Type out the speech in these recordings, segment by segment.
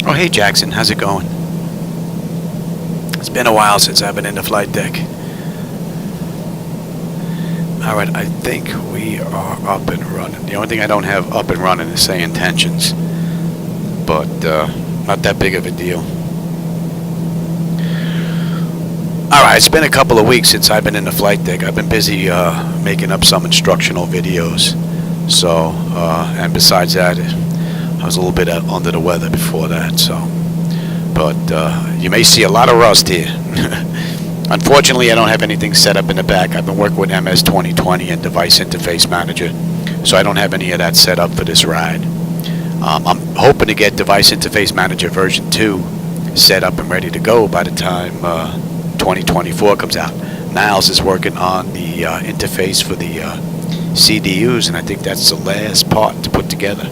Oh, hey Jackson, how's it going? It's been a while since I've been in the flight deck. Alright, I think we are up and running. The only thing I don't have up and running is SayIntentions. But, not that big of a deal. Alright, it's been a couple of weeks since I've been in the flight deck. I've been busy making up some instructional videos. So, and besides that, I was a little bit under the weather before that, so. But you may see a lot of rust here. Unfortunately, I don't have anything set up in the back. I've been working with MS 2020 and Device Interface Manager, so I don't have any of that set up for this ride. I'm hoping to get Device Interface Manager version 2 set up and ready to go by the time 2024 comes out. Niles is working on the interface for the CDUs, and I think that's the last part to put together.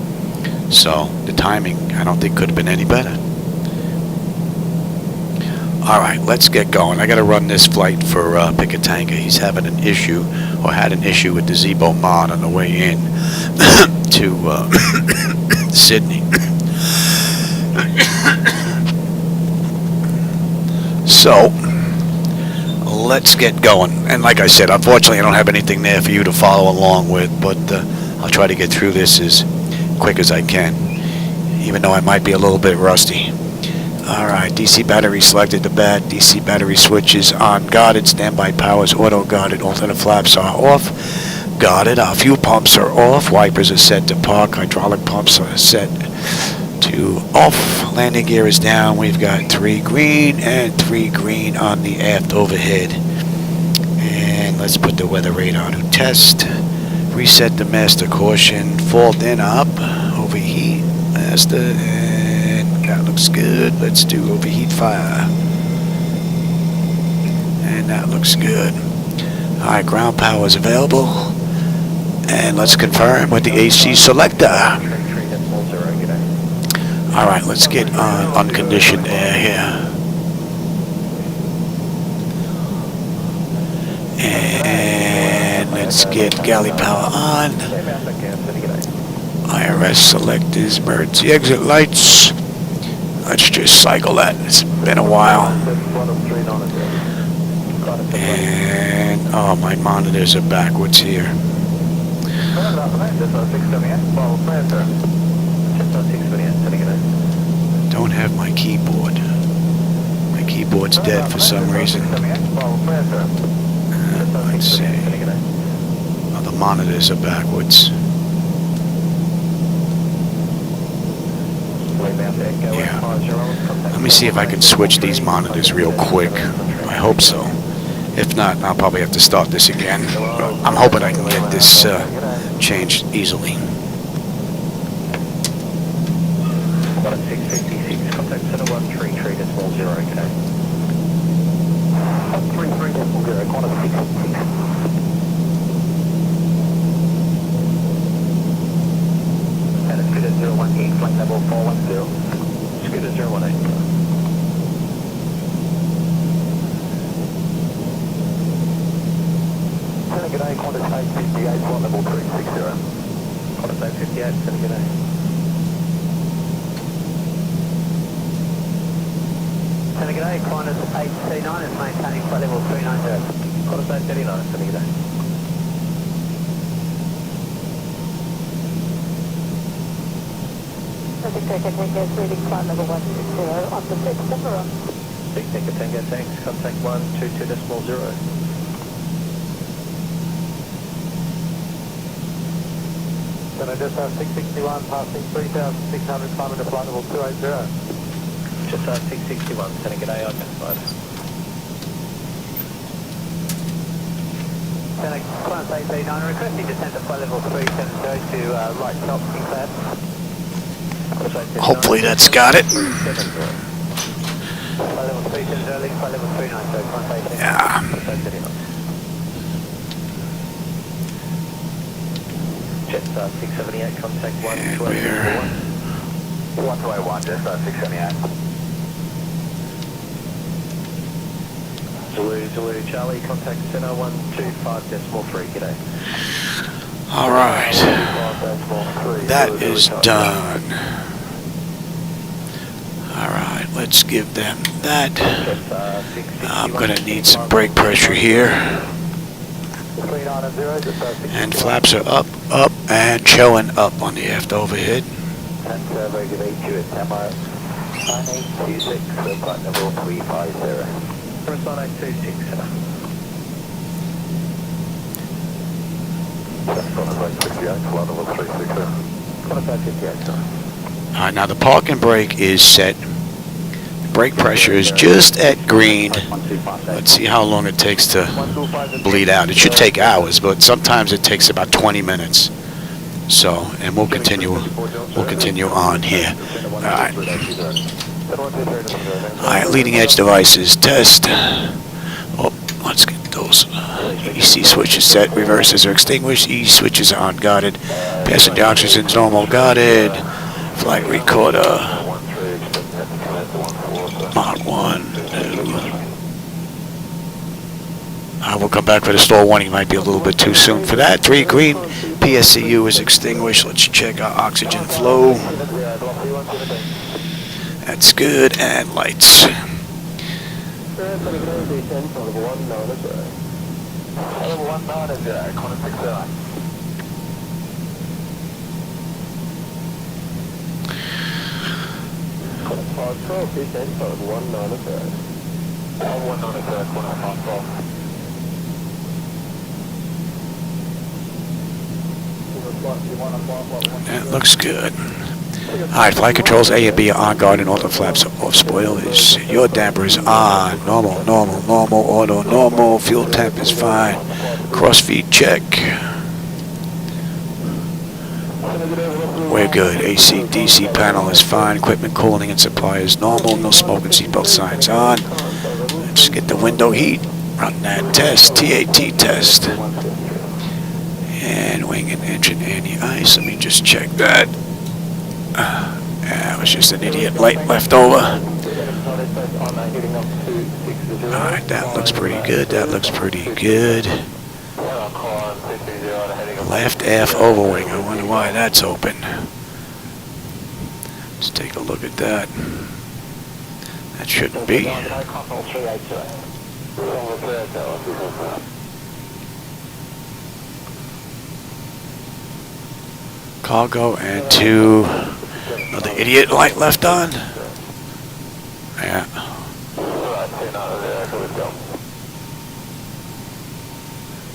So the timing, I don't think could have been any better. Alright, let's get going. I gotta run this flight for Pikatanga. He's having an issue, or had an issue with the Zibo mod on the way in to Sydney. So, let's get going. And like I said, unfortunately I don't have anything there for you to follow along with, but I'll try to get through this as quick as I can, even though I might be a little bit rusty. Alright, DC battery selected to bat, DC battery switches on guarded, standby powers auto guarded, alternate flaps are off, guarded, our fuel pumps are off, wipers are set to park, hydraulic pumps are set to off, landing gear is down, we've got 3 green and 3 green on the aft overhead. And let's put the weather radar to test, reset the master caution, fault in up, overheat, master, and that looks good. Let's do overheat fire. And that looks good. Alright, ground power is available. And let's confirm with the AC selector. Alright, let's get on unconditioned air here. And let's get galley power on. IRS selectors, emergency exit lights. Let's just cycle that. It's been a while. And, oh, my monitors are backwards here. Don't have my keyboard. My keyboard's dead for some reason. Let's see. Oh, the monitors are backwards. Yeah. Let me see if I can switch these monitors real quick. I hope so. If not, I'll probably have to start this again. But I'm hoping I can get this changed easily. Contact center 133.0, okay. 133.0, Qantas 666. And it's good at 018, flight level 410. It's good at 018. G'day, Qantas 858, flight level 360. Qantas 858, g'day. G'day, Qantas 839 is maintaining flight level 390. Qantas 839, g'day. Tango reading flight level 160 on the fixed number. Big Tango, thanks. Contact 122.0. Then I just have 661 passing 3,600 climbing to flight level 280. Just 661, sending g'day identified. Qantas 839, requesting descent to flight level 370 to right top, clear. Hopefully that's got it. Flight level 370, flight level 390, Qantas 839. Yeah. Jet 678, contact 121. 121, Jet 678. Zulu Charlie, contact center 125.3, g'day. Alright. That is done. Alright, let's give them that. Just 661. I'm gonna need some brake pressure here. 390, just 661. And flaps are up, up, and showing up on the aft overhead. And regular EQ at Tamar 9826, flight level 350. First 9826, sir. Qantas Flight 58, flight level 360. Qantas Flight 58, sir. Alright, now the park and brake is set. The brake pressure is just at green. Let's see how long it takes to bleed out. It should take hours, but sometimes it takes about 20 minutes. So, and we'll continue on here. Alright. Alright, leading edge devices, test. Oh, let's get those. EC switches set, reverses are extinguished, E switches are unguarded, passenger oxygen's normal guarded, flight recorder, mod 1, we'll come back for the stall warning, might be a little bit too soon for that. 3 green, PSCU is extinguished, let's check our oxygen flow. That's good, and lights. That looks good. Alright, flight controls A and B are on guard and all the flaps are off. Spoilers. Your damper is on. Normal, normal, normal, auto, normal. Fuel temp is fine. Crossfeed check. We're good. AC, DC panel is fine. Equipment cooling and supply is normal. No smoke and seatbelt signs on. Let's get the window heat. Run that test. TAT test. And wing and engine anti-ice. Let me just check that. It was just an idiot light left over. Alright, that looks pretty good. That looks pretty good. Left aft overwing. I wonder why that's open. Let's take a look at that. That shouldn't be. Cargo and 2. Another idiot light left on. Yeah.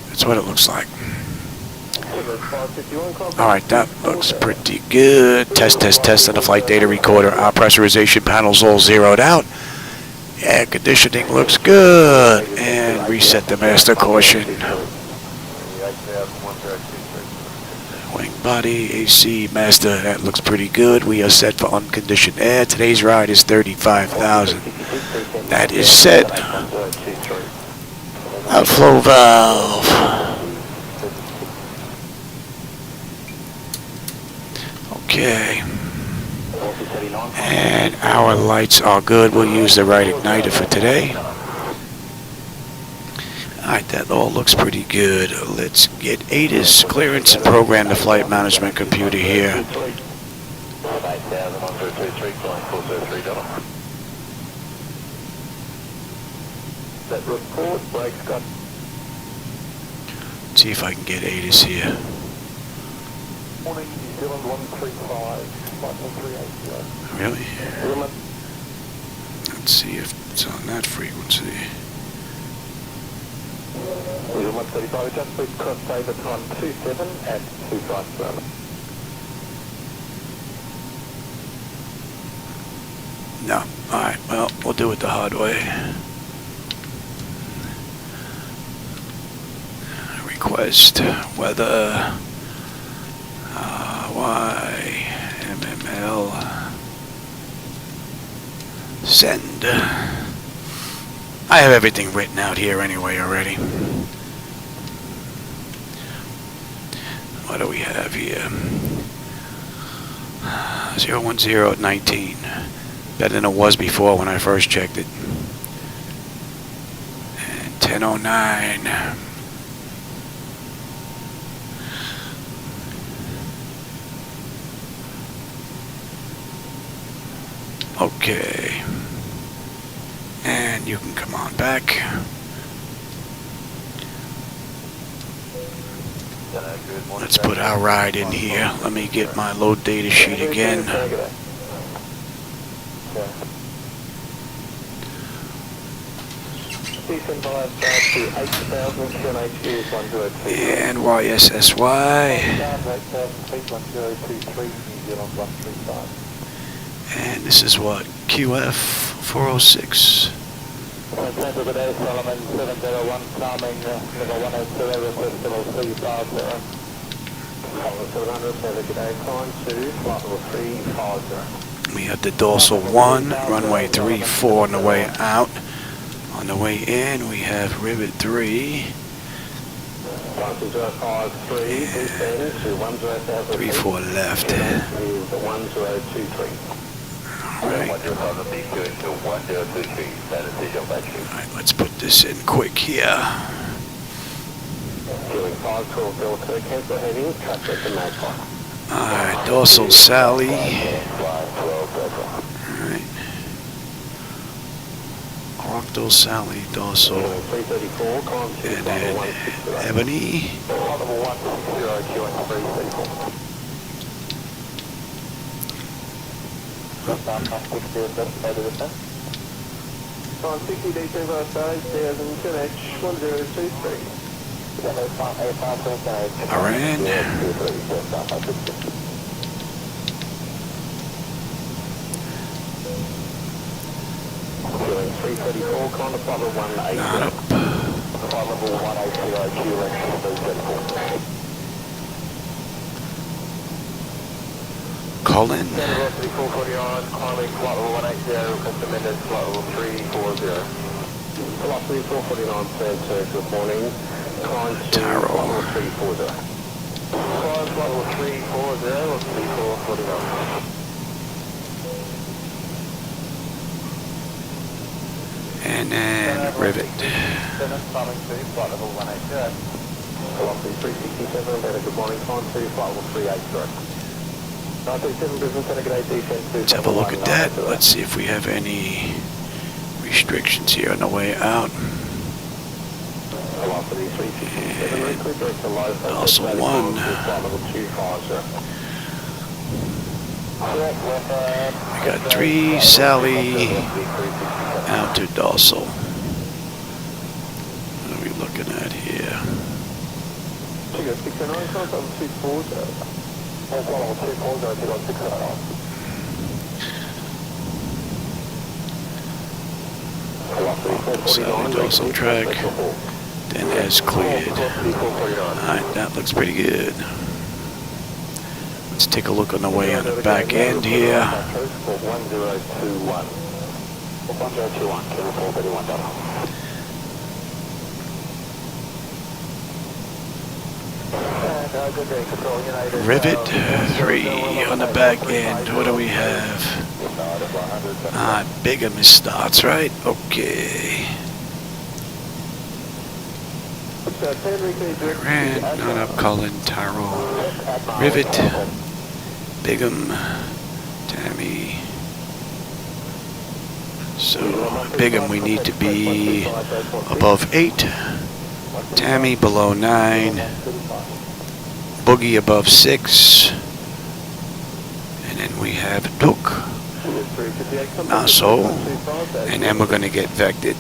That's what it looks like. Alright, that looks pretty good. Test, test, test on the flight data recorder. Our pressurization panel's all zeroed out. Air conditioning looks good. And reset the master caution. Wing body, AC, master, that looks pretty good. We are set for unconditioned air. Today's ride is 35,000. That is set. Outflow valve. Okay. And our lights are good. We'll use the right igniter for today. Alright, that all looks pretty good. Let's get ATIS clearance and program the flight management computer here. Let's see if I can get ATIS here. Really? Let's see if it's on that frequency. Just please cross over time 27 at 257. No. Alright, well, we'll do it the hard way. Request weather YMML send. I have everything written out here anyway already. What do we have here? 010 at 19. Better than it was before when I first checked it. And 10:09. Okay. And you can come on back. Let's put our ride in here. Let me get my load data sheet again. And YSSY. And this is what? QF 406. We have the dorsal 1, runway 34 on the way out. On the way in, we have rivet 3. 34 left. Alright. Alright, let's put this in quick here. Alright, dorsal Sally. Alright. Octal Sally, dorsal. And then Ebony. Iran. Not up. Call in. Taro. And then rivet. Let's have a look at that. Let's see if we have any restrictions here on the way out. And also 1. We got 3 Sally out to dorsal. What are we looking at here? Sally dorsal track. Then as cleared. Alright, that looks pretty good. Let's take a look on the way on the back end here. Rivet 3 on the back end. What do we have? Bigamist starts, right? Okay. Iran, not up, Colin, Tyrol, Rivet, Bigam, Tammy. So, Bigam we need to be above 8, Tammy below 9, Boogie above 6, and then we have Took, Naso, and then we're going to get vected.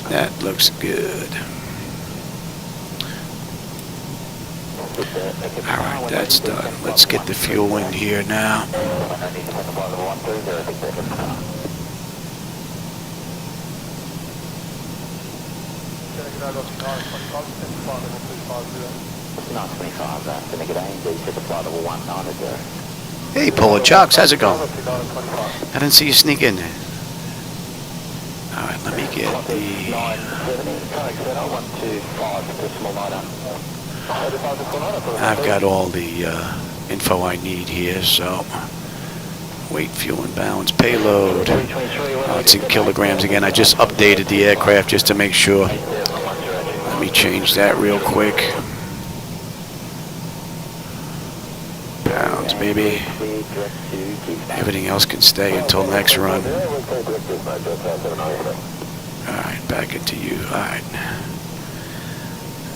That looks good. Alright, that's done. Let's get the fuel in here now. Hey, Polar Chocks, how's it going? I didn't see you sneak in there. Alright, let me get the... I've got all the info I need here, so... Weight, fuel, and balance, payload. It's in kilograms again. I just updated the aircraft just to make sure. Let me change that real quick. Pounds baby. Everything else can stay until next run. Alright, back into you. Alright.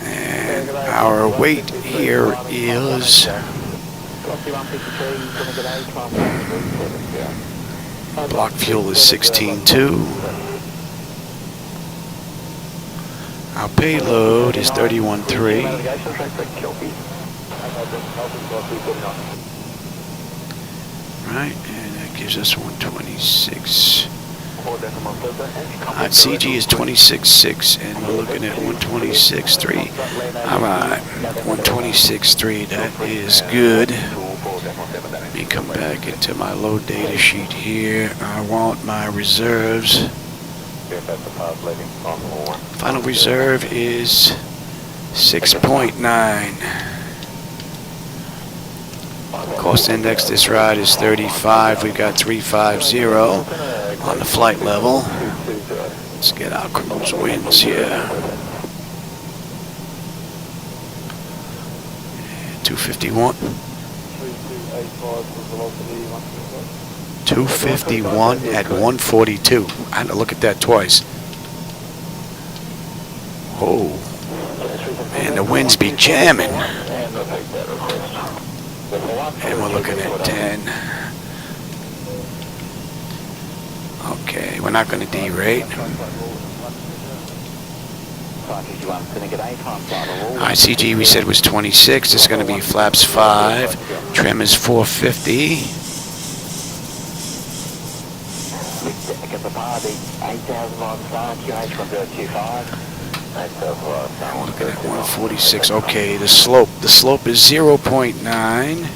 And our weight here is block fuel is 16.2. Our payload is 31.3. Right, and that gives us 126. Alright, CG is 26.6, and we're looking at 126.3. Alright, 126.3, that is good. Let me come back into my load data sheet here. I want my reserves. Final reserve is 6.9. Cost index this ride is 35. We've got 350 on the flight level. Let's get our cruise winds here. 251. 251 at 142. I had to look at that twice. Oh, man, the winds be jamming. And we're looking at 10. Okay, we're not going to derate. ICG we said was 26. This is going to be flaps 5. Trim is 450. We're looking at 146. Okay, the slope is 0.9.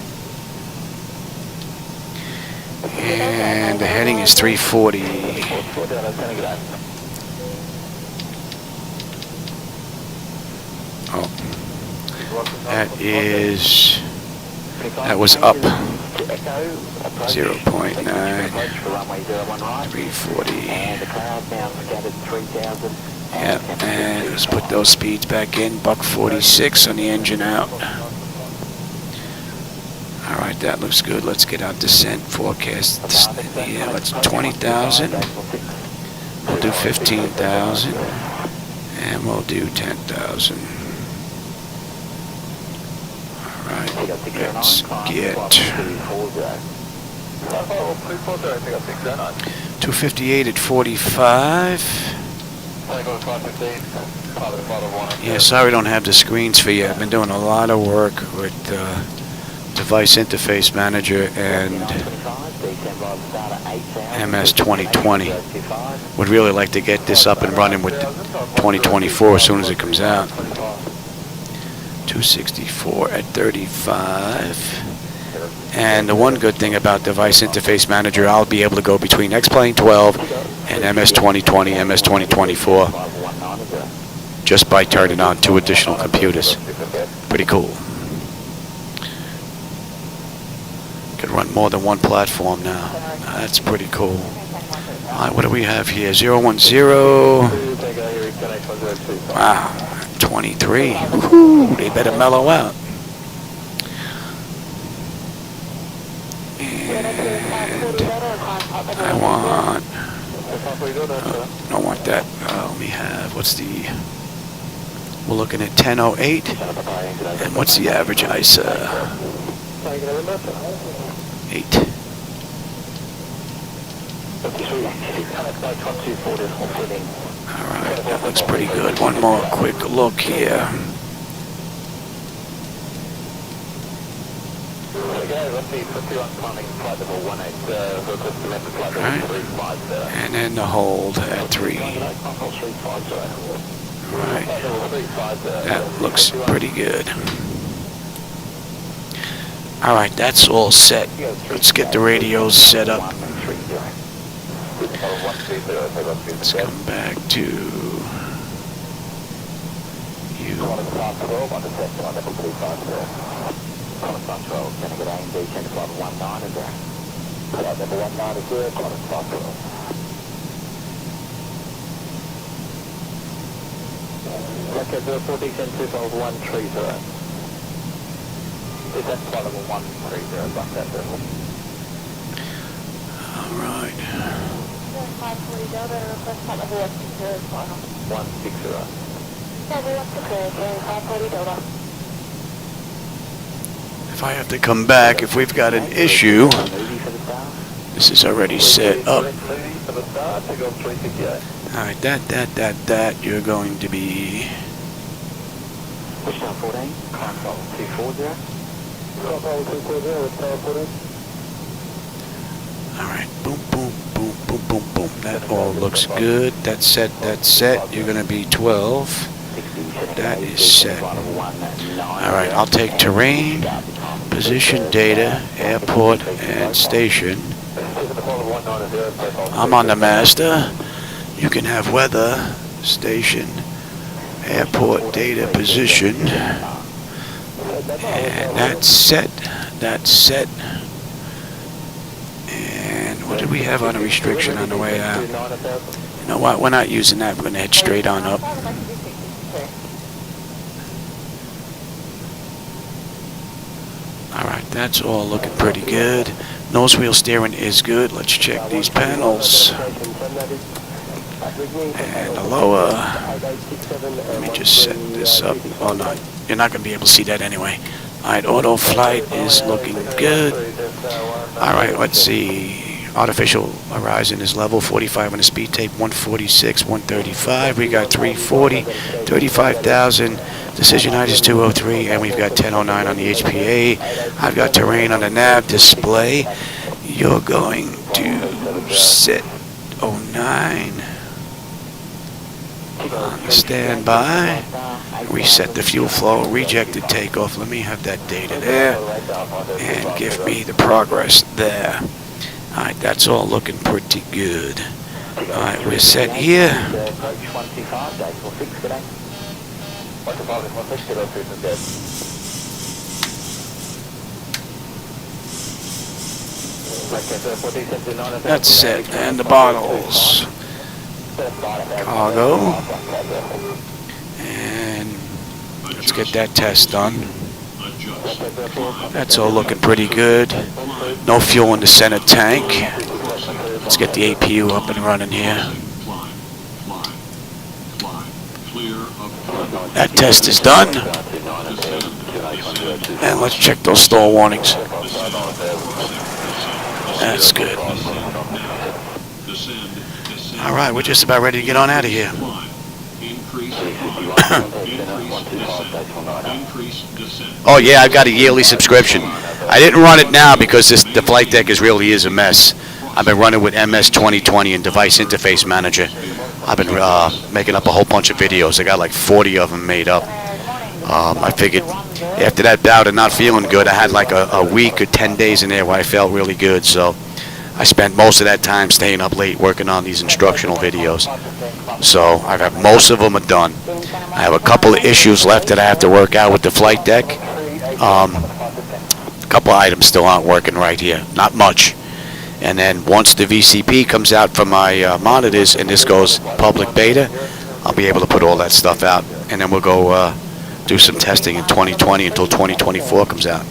And the heading is 340. Oh, that was up 0.9, 340. Yep, and let's put those speeds back in. Buck 46 on the engine out. Alright, that looks good. Let's get our descent forecast. Yeah, let's 20,000. We'll do 15,000. And we'll do 10,000. Alright, let's get 258 at 45. Yeah, sorry we don't have the screens for you. I've been doing a lot of work with Device Interface Manager and MS 2020. Would really like to get this up and running with 2024 as soon as it comes out. 264 at 35. And the one good thing about Device Interface Manager, I'll be able to go between X-Plane 12 and MS 2020, MS 2024 just by turning on 2 additional computers. Pretty cool. Could run more than one platform now. That's pretty cool. Alright, what do we have here? 010. Wow, 23. Whew, they better mellow out. And I want, don't want that. Let me have, we're looking at 1008. And what's the average ISA? 8. Alright, that looks pretty good. One more quick look here. Alright, and then the hold at 3. Alright, that looks pretty good. Alright, that's all set. Let's get the radios set up. Let's come back to you. Is that flight level 130, bus that level? Alright. 540 Delta, request flight level 160 final. 160. Level 160, 540 Delta. If I have to come back, if we've got an issue, this is already set up. Alright, that, you're going to be... Pushdown 14, climb level 240. Alright, boom, boom, boom, boom, boom, boom. That all looks good. That's set, that's set. You're going to be 12. That is set. Alright, I'll take terrain, position data, airport, and station. I'm on the master. You can have weather, station, airport, data, position. And that's set. That's set. And what did we have on a restriction on the way out? You know what? We're not using that. We're going to head straight on up. Alright, that's all looking pretty good. Nose wheel steering is good. Let's check these panels. And the lower. Let me just set this up. Oh no, you're not going to be able to see that anyway. Alright, auto flight is looking good. Alright, let's see. Artificial horizon is level 45 on the speed tape, 146, 135. We got 340, 35,000. Decision height is 203, and we've got 1009 on the HPA. I've got terrain on the nav display. You're going to set 09 on standby. Reset the fuel flow, rejected takeoff. Let me have that data there, and give me the progress there. Alright, that's all looking pretty good. Alright, we're set here. That's set. And the bottles. Cargo. And let's get that test done. That's all looking pretty good. No fuel in the center tank. Let's get the APU up and running here. That test is done. And let's check those stall warnings. That's good. Alright, we're just about ready to get on out of here. Oh yeah, I've got a yearly subscription. I didn't run it now because the Flightdeck really is a mess. I've been running with MS 2020 and Device Interface Manager. I've been making up a whole bunch of videos. I got like 40 of them made up. I figured after that bout of not feeling good, I had like a week or 10 days in there where I felt really good. So I spent most of that time staying up late working on these instructional videos. So I've got most of them are done. I have a couple of issues left that I have to work out with the Flightdeck. A couple of items still aren't working right here. Not much. And then once the VCP comes out from my monitors and this goes public beta, I'll be able to put all that stuff out. And then we'll go do some testing in 2020 until 2024 comes out.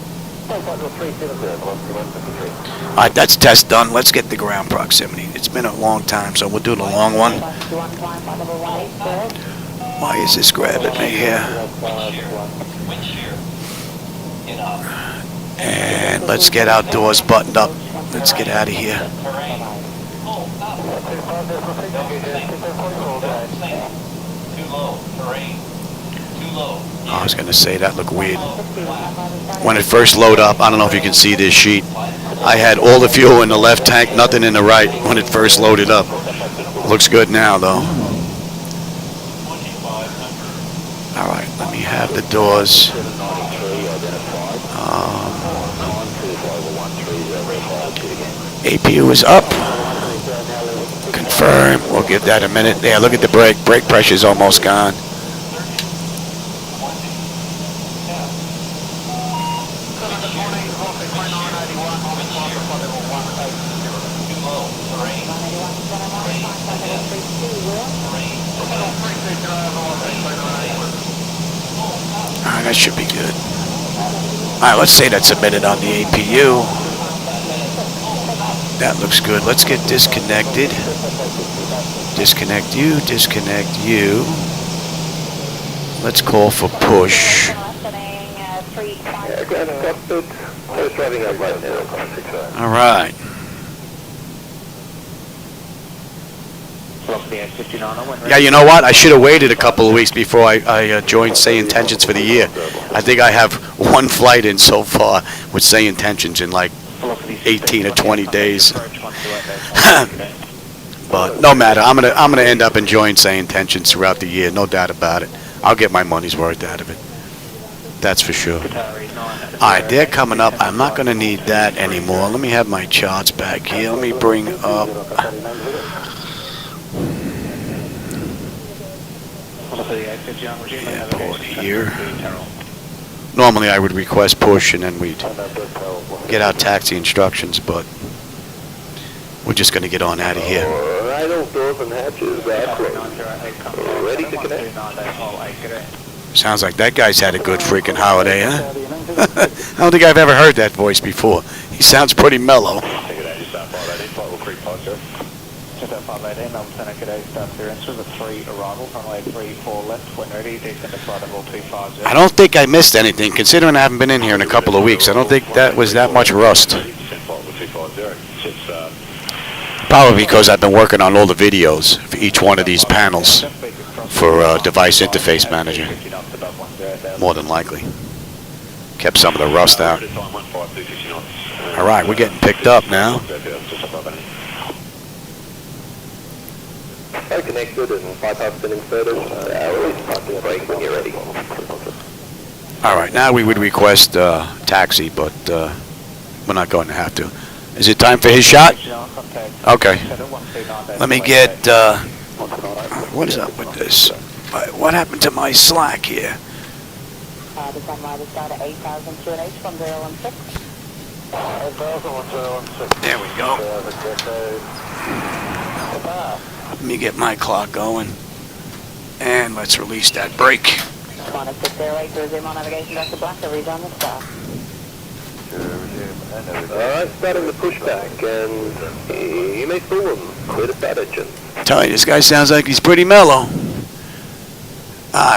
Alright, that's test done. Let's get the ground proximity. It's been a long time, so we'll do the long one. Why is this grabbing me here? And let's get outdoors buttoned up. Let's get out of here. I was going to say that looked weird. When it first loaded up, I don't know if you can see this sheet. I had all the fuel in the left tank, nothing in the right when it first loaded up. Looks good now though. Alright, let me have the doors. APU is up. Confirm. We'll give that a minute. Yeah, look at the brake. Brake pressure's almost gone. Alright, that should be good. Alright, let's say that's submitted on the APU. That looks good. Let's get disconnected. Disconnect you, disconnect you. Let's call for push. Yeah, grab Cockpit. Just driving up right now. Alright. Yeah, you know what? I should have waited a couple of weeks before I joined SayIntentions for the year. I think I have one flight in so far with SayIntentions in like 18 or 20 days. But no matter, I'm gonna end up enjoying SayIntentions throughout the year, no doubt about it. I'll get my money's worth out of it. That's for sure. Alright, they're coming up. I'm not gonna need that anymore. Let me have my charts back here. Let me bring up airport here. Normally I would request push and then we'd get our taxi instructions, but we're just going to get on out of here. Alright, all doors and hatches are closed. Ready to connect. Sounds like that guy's had a good freaking holiday, huh? I don't think I've ever heard that voice before. He sounds pretty mellow. I don't think I missed anything, considering I haven't been in here in a couple of weeks. I don't think that was that much rust. Probably because I've been working on all the videos for each one of these panels for Device Interface Manager. More than likely. Kept some of the rust out. Alright, we're getting picked up now. Connected and bypass been inserted. Release parking brake when you're ready. Alright, now we would request taxi, but we're not going to have to. Is it time for his shot? Okay. Let me get, what is up with this? What happened to my Slack here? There we go. Let me get my clock going. And let's release that brake. Alright, starting the pushback, and you may fool them. Clear to start engine. Tell you, this guy sounds like he's pretty mellow.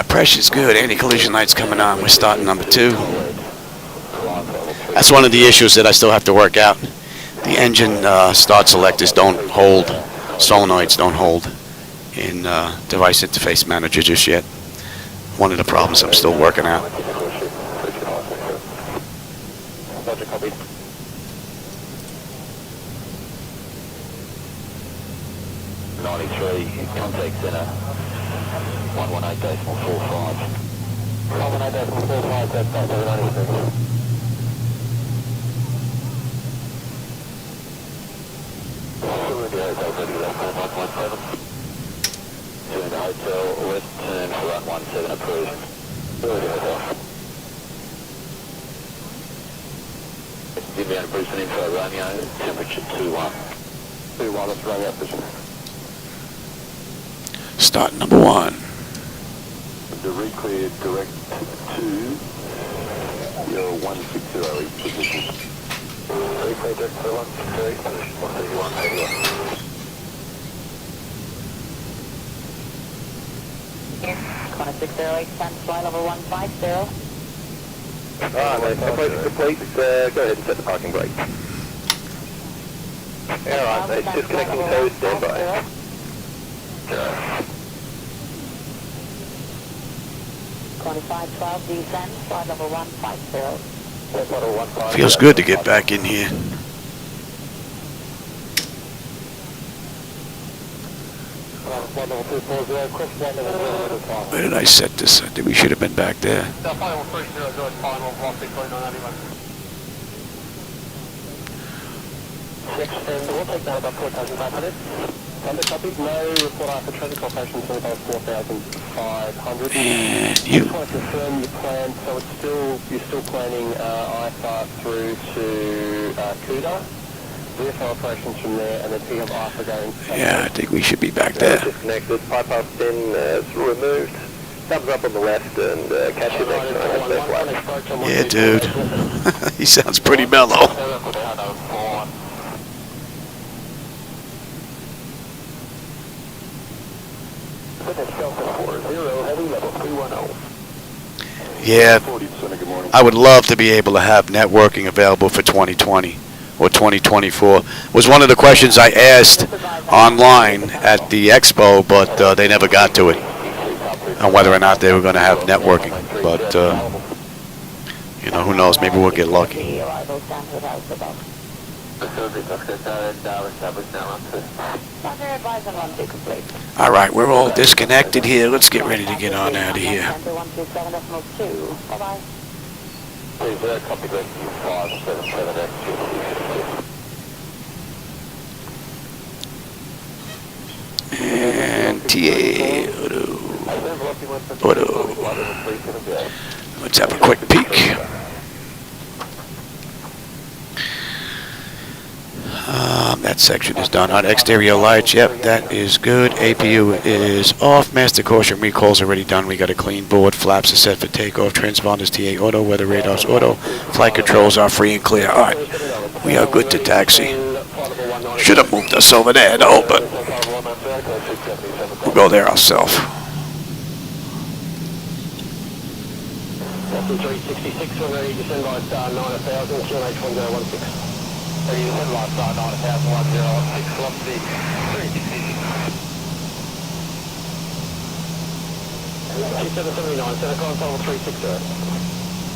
Pressure's good. Anti-collision light's coming on. We're starting number 2. That's one of the issues that I still have to work out. The engine start selectors don't hold. Solenoids don't hold in Device Interface Manager just yet. One of the problems I'm still working out. Roger, copy. Contact center. 118.45. 118.45, that's 93. Turn to hotel, west turn for run 17 approved. Inbound Brisbane info Romeo, temperature 21. 21, that's Romeo position. Start number 1. The reclear direct to your 160 position. Reclear direct to 160, position 131, Qantas 608, stand fly level 150. Alright, complete. Go ahead and set the parking brake. Alright, mate, just connecting toes, stand by. 2512, descend, fly level 150. Feels good to get back in here. Where did I set this? I think we should have been back there. We'll take that about 4,500. Undercopied, no report after traffic operation until about 4,500. And you. Just want to confirm your plan, so it's you're still planning IFR through to Kuta, VFR operations from there, and then pick up IFR going. Yeah, I think we should be back there. Disconnected, bypass 10 is removed. Thumbs up on the left and catch you next time. Yeah, dude. He sounds pretty mellow. Yeah, I would love to be able to have networking available for 2020 or 2024. Was one of the questions I asked online at the expo, but they never got to it, on whether or not they were going to have networking. But, you know, who knows, maybe we'll get lucky. All right, we're all disconnected here. Let's get ready to get on out of here. And TA Auto. Let's have a quick peek. That section is done. On exterior lights, yep, that is good. APU is off. Master caution recall's already done. We got a clean board. Flaps are set for takeoff. Transponders TA auto. Weather radars auto. Flight controls are free and clear. All right, we are good to taxi. Should have moved us over there, though, but we'll go there ourselves. 366, we're ready to descend by star 9000, QNH 1016. Ready to descend by star 9000, 1016, velocity 366. 2779, center console 360.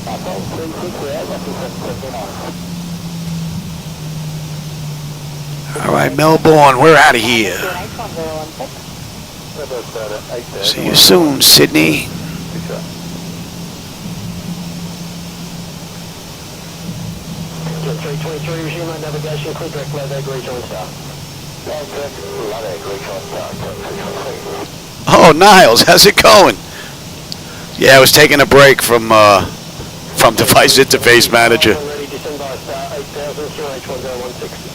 Console 360, roughly 779. All right, Melbourne, we're out of here. See you soon, Sydney. 323, resume navigation, clear direct, low egg, rejoin star. Low egg, rejoin star. Oh, Niles, how's it going? Yeah, I was taking a break from Device Interface Manager. Ready to descend by star 8000, QNH 1016.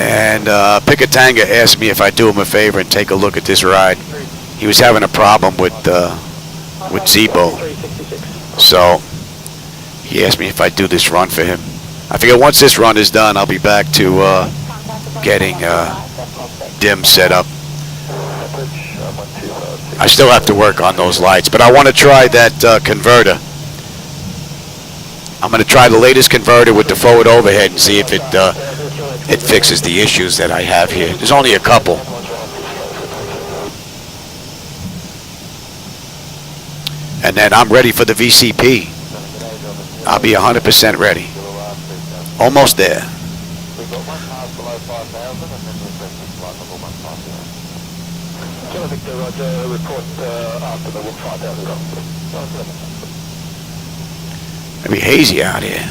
And Pikatanga asked me if I'd do him a favor and take a look at this ride. He was having a problem with Zibo. So he asked me if I'd do this run for him. I figure once this run is done, I'll be back to getting dim set up. I still have to work on those lights, but I want to try that converter. I'm going to try the latest converter with the forward overhead and see if it fixes the issues that I have here. There's only a couple. And then I'm ready for the VCP. I'll be 100% ready. Almost there. It'll be hazy out here.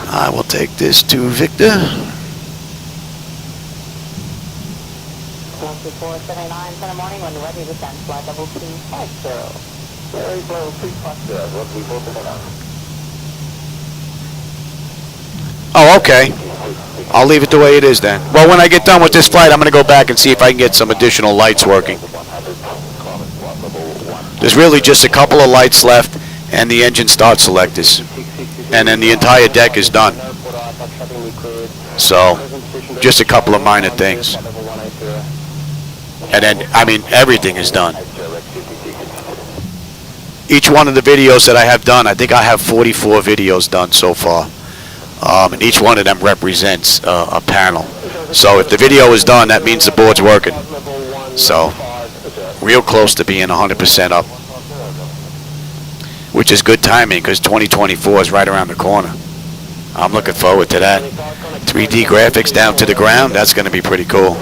I will take this to Victor. 479, center morning, when ready to descend, flight level 250. Very low, 250, Oh, okay. I'll leave it the way it is then. Well, when I get done with this flight, I'm going to go back and see if I can get some additional lights working. There's really just a couple of lights left and the engine start selectors. And then the entire deck is done. So, just a couple of minor things. And then, I mean, everything is done. Each one of the videos that I have done, I think I have 44 videos done so far. And each one of them represents a panel. So if the video is done, that means the board's working. So, real close to being 100% up. Which is good timing, because 2024 is right around the corner. I'm looking forward to that. 3D graphics down to the ground, that's going to be pretty cool.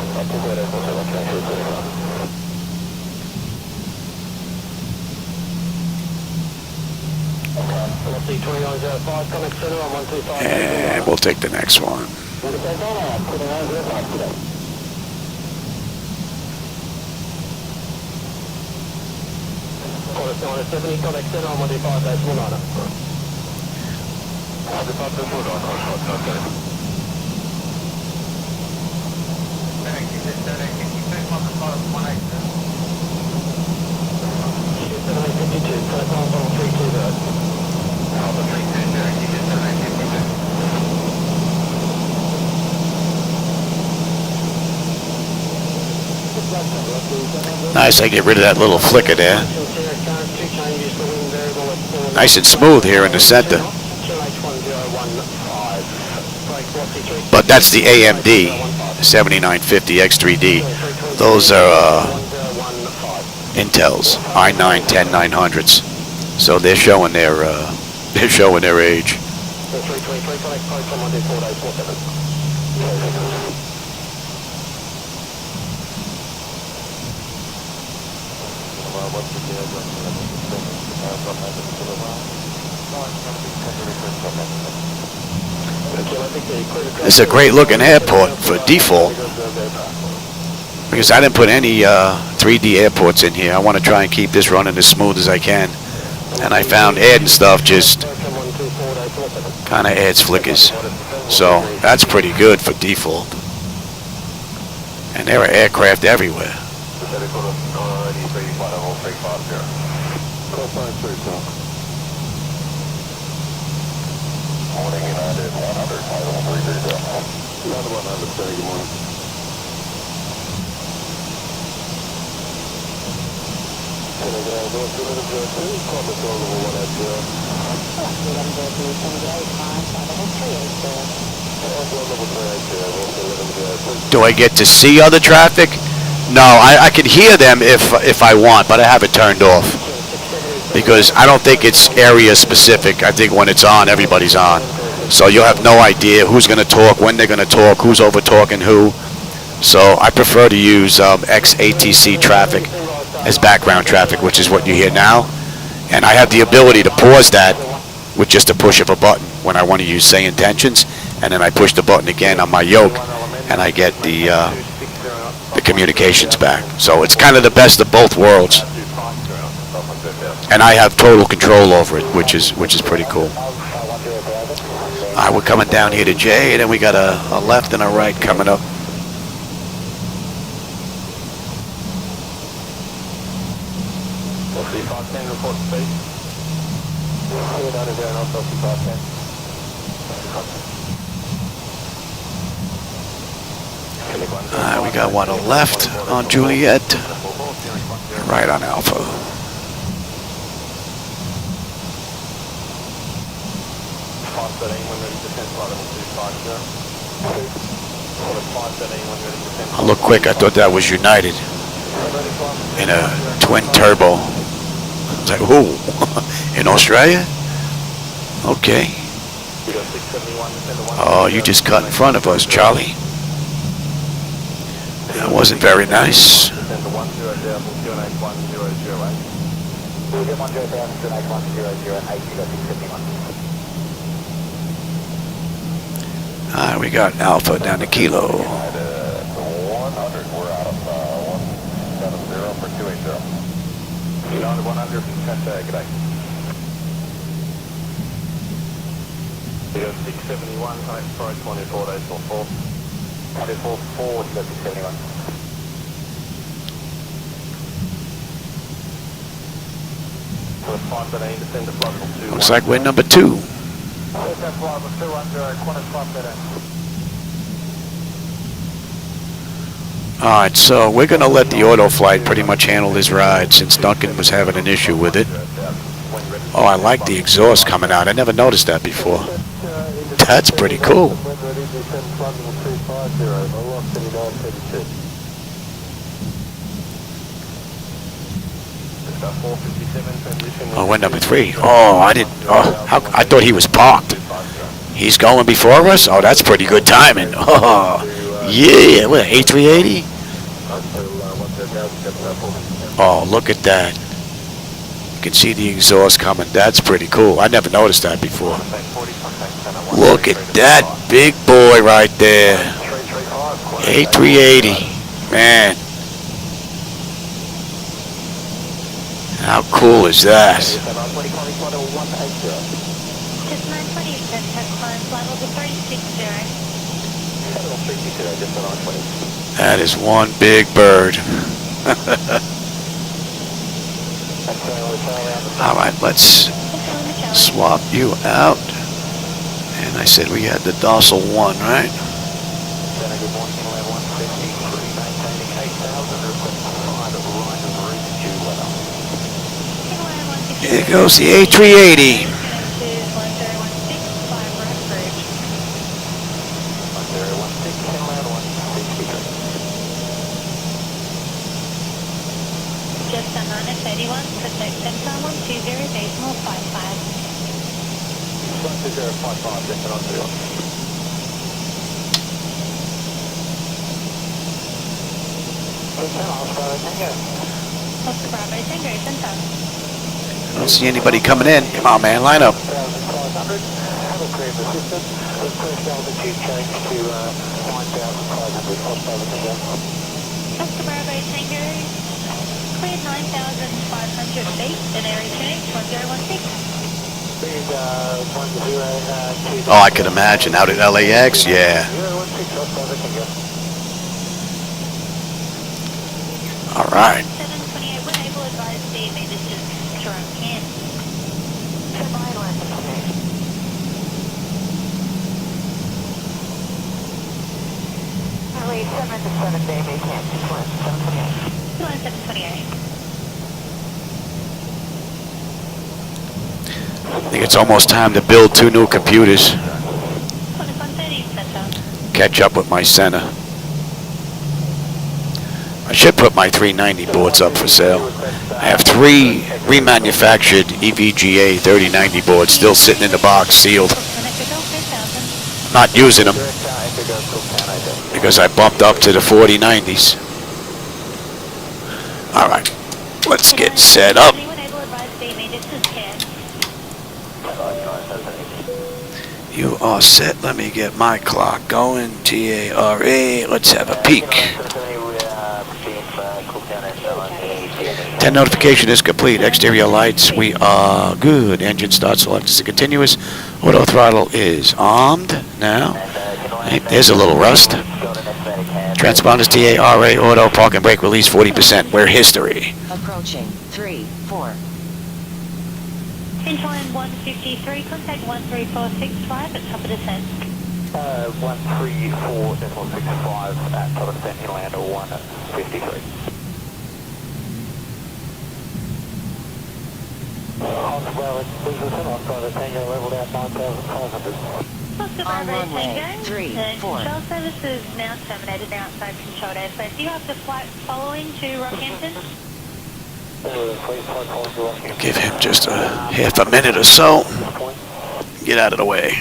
And we'll take the next one. Nice, I get rid of that little flicker there. Nice and smooth here in the center. But that's the AMD 7950 X3D. Those are Intel's i9 10900s. So they're showing their age. It's a great looking airport for default, because I didn't put any 3D airports in here. I want to try and keep this running as smooth as I can, and I found adding stuff just kind of adds flickers. So that's pretty good for default. And there are aircraft everywhere. Do I get to see other traffic? No, I can hear them if I want, but I have it turned off, because I don't think it's area specific. I think when it's on, everybody's on. So you'll have no idea who's going to talk, when they're going to talk, who's over talking who. So I prefer to use XATC traffic as background traffic, which is what you hear now. And I have the ability to pause that with just a push of a button when I want to use SayIntentions, and then I push the button again on my yoke, and I get the communications back. So it's kind of the best of both worlds, and I have total control over it, which is pretty cool. We're coming down here to J, and then we got a left and a right coming up. We got one on left on Juliet, right on Alpha. I look quick, I thought that was United in a twin turbo. I was like, ooh, in Australia? Okay. Oh, you just cut in front of us, Charlie. That wasn't very nice. We got Alpha down to Kilo. Looks like we're number 2. Alright, so we're going to let the auto flight pretty much handle this ride, since Duncan was having an issue with it. Oh, I like the exhaust coming out. I never noticed that before. That's pretty cool. Oh, we're number 3. Oh, I didn't. Oh, I thought he was parked. He's going before us? Oh, that's pretty good timing. Oh, yeah. What, A380? Oh, look at that. You can see the exhaust coming. That's pretty cool. I never noticed that before. Look at that big boy right there. A380. Man. How cool is that? Just 920, contact climb flight level 360. Level 360, just on 920. That is one big bird. All right, let's swap you out. And I said we had the docile one, right? Good morning, Inland 150, maintaining 8,000, request 5 right of route due weather. Here goes the A380. 1016, Inland 163. Just on 931, protect center 120, decimal 55. 12055, just on 31. Oscar Bravo, Tango, center. I don't see anybody coming in. Come on, man, line up. 1,500, have a clear the system. Request altitude change to 9,500, Oscar Bravo, Tango. Oscar Bravo, Tango, cleared 9,500 feet, and area change 1016. Speed 10, Oh, I could imagine. Out at LAX, yeah. 016, Oscar Bravo, Tango. All right. 728, when able, advise DME, this is Jerome Can. Early 7 to 7 DME, Can, 728. Line 728. I think it's almost time to build 2 new computers. 2130, center. Catch up with my center. I should put my 390 boards up for sale. I have 3 remanufactured EVGA 3090 boards still sitting in the box, sealed. Not using them because I bumped up to the 4090s. All right, let's get set up. You are set. Let me get my clock going. TARA. Let's have a peek. 10 notification is complete. Exterior lights, we are good. Engine start select is continuous. Auto throttle is armed now. Hey, there's a little rust. Transponders TARA auto park and brake release 40%. We're history. Approaching 3-4. Inchline 153, contact 13465 at top of descent. 134.65 at top of descent, inland 153. Oscar Bravo, Tango leveled out 9,500. Oscar On Bravo, runway Tango. 3, The 4. control service is now terminated, now outside controlled airspace. Do you have the flight following to Rockhampton? Give him just a half a minute or so. Get out of the way.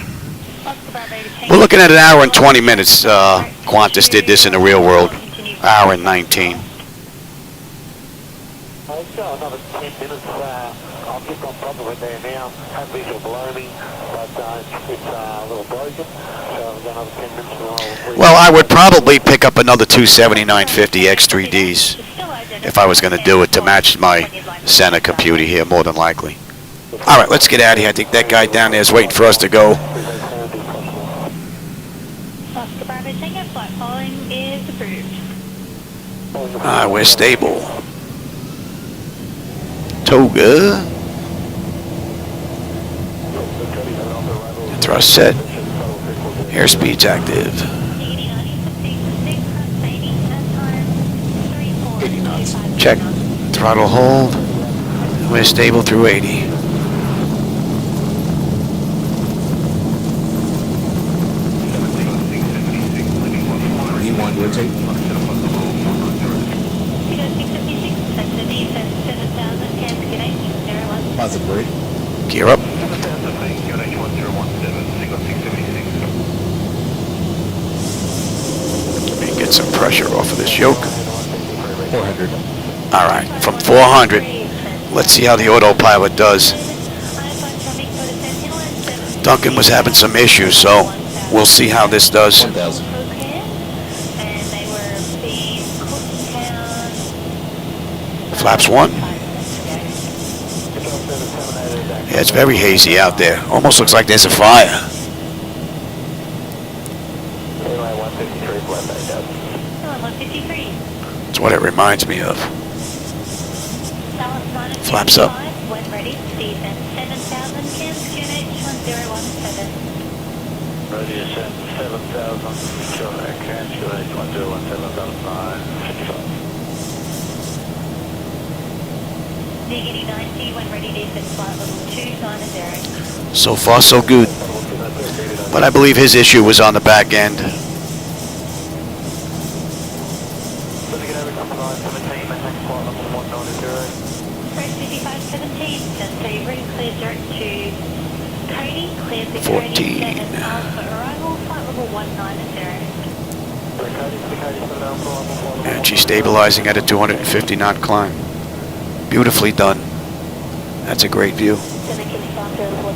Oscar Bravo, Tango. We're looking at an hour and 20 minutes. Qantas did this in the real world. Hour and 19. I've got another 10 minutes. I'll get on top of it there now. Have visual below me, but it's a little broken. So I've got another 10 minutes and I'll... Well, I would probably pick up another 27950 X3Ds if I was going to do it to match my center computer here, more than likely. All right, let's get out of here. I think that guy down there is waiting for us to go. Oscar Bravo, Tango, flight following is approved. We're stable. Toga. Thrust set. Airspeed's active. 80 knots. Check. Throttle hold. We're stable through 80. E1 rotate. Positive brake. Gear up. Let me get some pressure off of this yoke. 400. All right, from 400. Let's see how the autopilot does. Duncan was having some issues, so we'll see how this does. 1,000. Flaps 1. Yeah, it's very hazy out there. Almost looks like there's a fire. Airline 153, flight back up. 153. That's what it reminds me of. Dallas minus Flaps up. 55, when ready, descend 7,000, Cairns QNH 1017. Ready to send 7,000, Cairns QNH 1017.955. Negative 90, when ready, descend flight level 290. So far, so good. But I believe his issue was on the back end. Press 5517, send delivery, clear direct to Cody, clear the 14. 7 Alpha arrival, flight level 190. And she's stabilizing at a 250 knot climb. Beautifully done. That's a great view. Feeling 504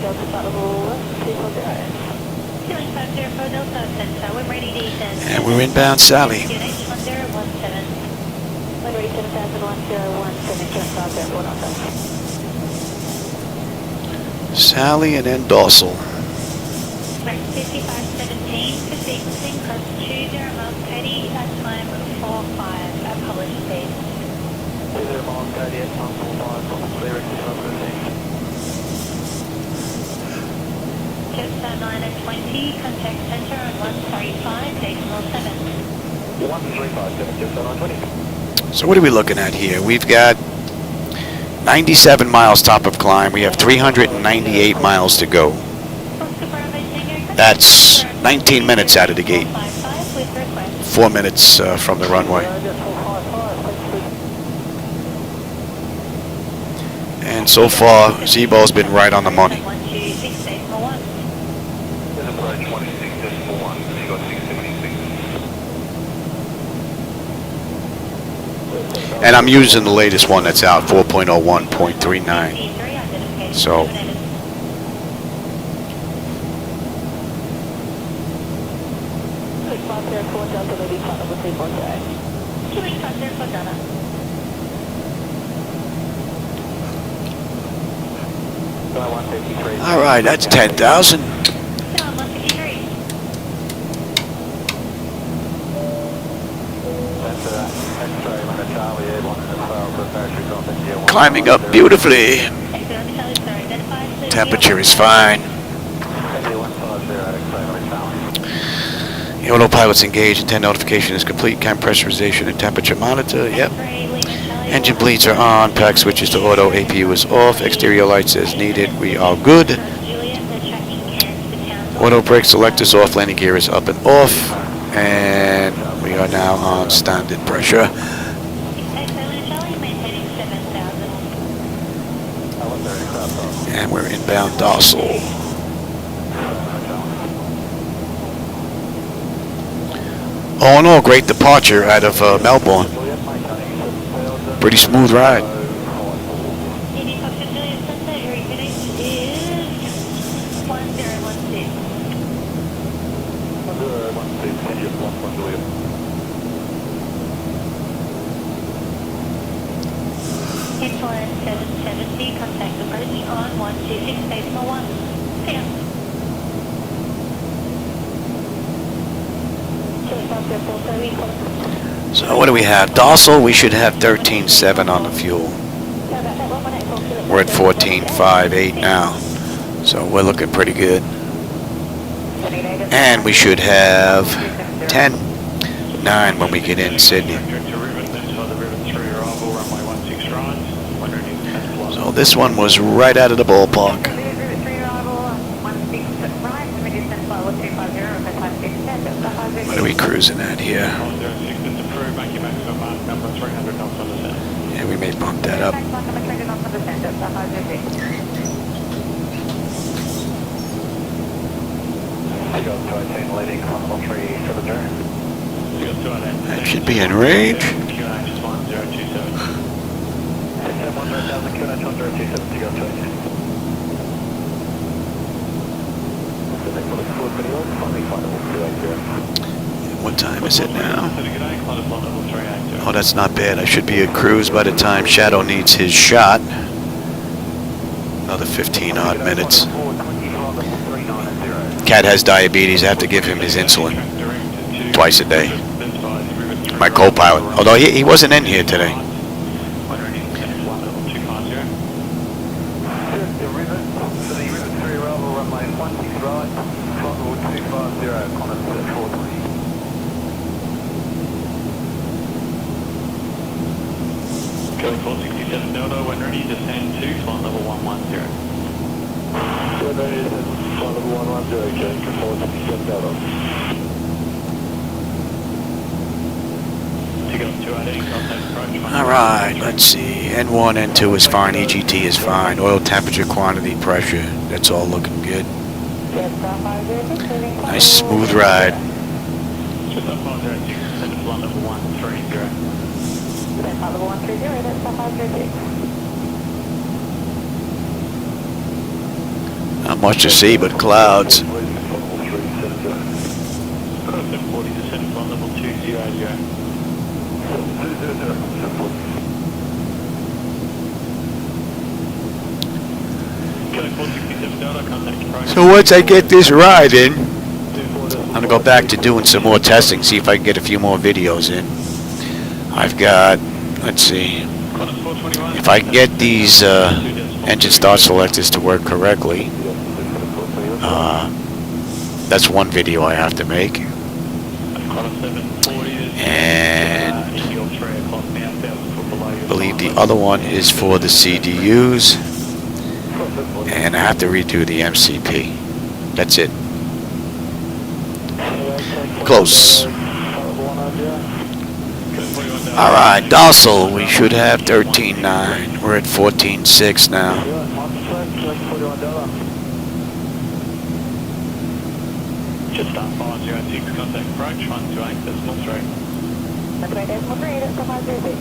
Delta, Centre, when ready, descend. And we're inbound Sally. QNH 1017. When ready, 7,01017, just 5017. Sally and then Dorsal. Correct, 5517 for sequencing, cross 20 miles Cody at time 45 at published speed. 20 miles Cody at time 45, clear exit. Jetstar 9 at 20, contact center on 135, decimal 7. 1357, Jetstar 920. So what are we looking at here? We've got 97 miles top of climb. We have 398 miles to go. That's 19 minutes out of the gate. 4 minutes from the runway. And so far, Zibo's been right on the money. And I'm using the latest one that's out, 4.01.39. So all right, that's 10,000. Climbing up beautifully. Temperature is fine. The autopilot's engaged. Intent notification is complete. Cam pressurization and temperature monitor. Yep. Engine bleeds are on. Pack switches to auto. APU is off. Exterior lights as needed. We are good. Auto brake selectors off. Landing gear is up and off. And we are now on standard pressure. And we're inbound Dorsal. All in all, great departure out of Melbourne. Pretty smooth ride. Inland 770, contact approach on 126, decimal 1. See ya. So what do we have? Dorsal, we should have 13.7 on the fuel. We're at 14.58 now. So we're looking pretty good. And we should have 10.9 when we get in Sydney. So this one was right out of the ballpark. What are we cruising at here? Yeah, we may bump that up. That should be in range. What time is it now? Oh, that's not bad. I should be at cruise by the time Shadow needs his shot. Another 15 odd minutes. Cat has diabetes. I have to give him his insulin twice a day. My co-pilot, although he wasn't in here today. Go 467 Delta, when ready, descend to flight level 110. When ready, descend to flight level 110, change to 467 Delta. Ticket up 218, contact approach. Alright, let's see. N1, N2 is fine, EGT is fine, oil temperature, quantity, pressure, that's all looking good. Nice smooth ride. Just up 506, descend to flight level 130. Flight level 130, that's 506. Not much to see but clouds. 740, descend to flight level 200. So once I get this ride in, I'm gonna go back to doing some more testing, see if I can get a few more videos in. I've got, let's see, if I can get these engine start selectors to work correctly, that's one video I have to make. And I believe the other one is for the CDUs, and I have to redo the MCP. That's it. Close. Alright, docile, we should have 13.9. We're at 14.6 now. Just start 506, contact approach 128, decimal 3. 128, decimal 3, that's 506.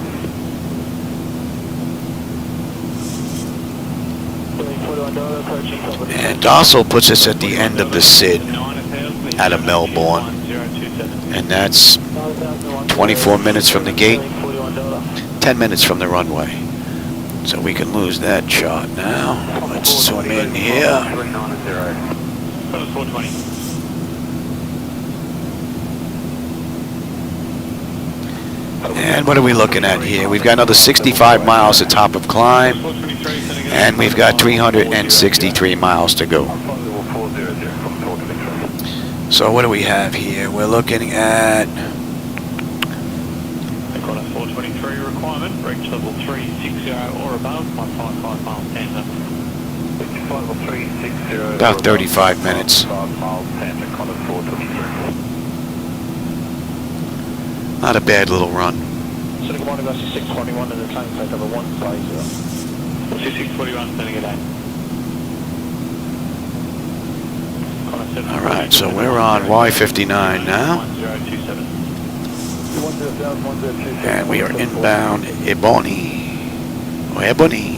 And docile puts us at the end of the SID out of Melbourne. And that's 24 minutes from the gate, 10 minutes from the runway. So we can lose that shot now. Let's zoom in here. And what are we looking at here? We've got another 65 miles at top of climb, and we've got 363 miles to go. So what do we have here? We're looking at 423 requirement, reach level 360 or above, 155 miles tender. Level 360 about 35 minutes. 5 miles tender, Qantas 423. Not a bad little run. So the commanding bus is 641 and the training plate over 150. 641, sending it out. Alright, so we're on Y59 now. And we are inbound Ebony. Oh, Ebony.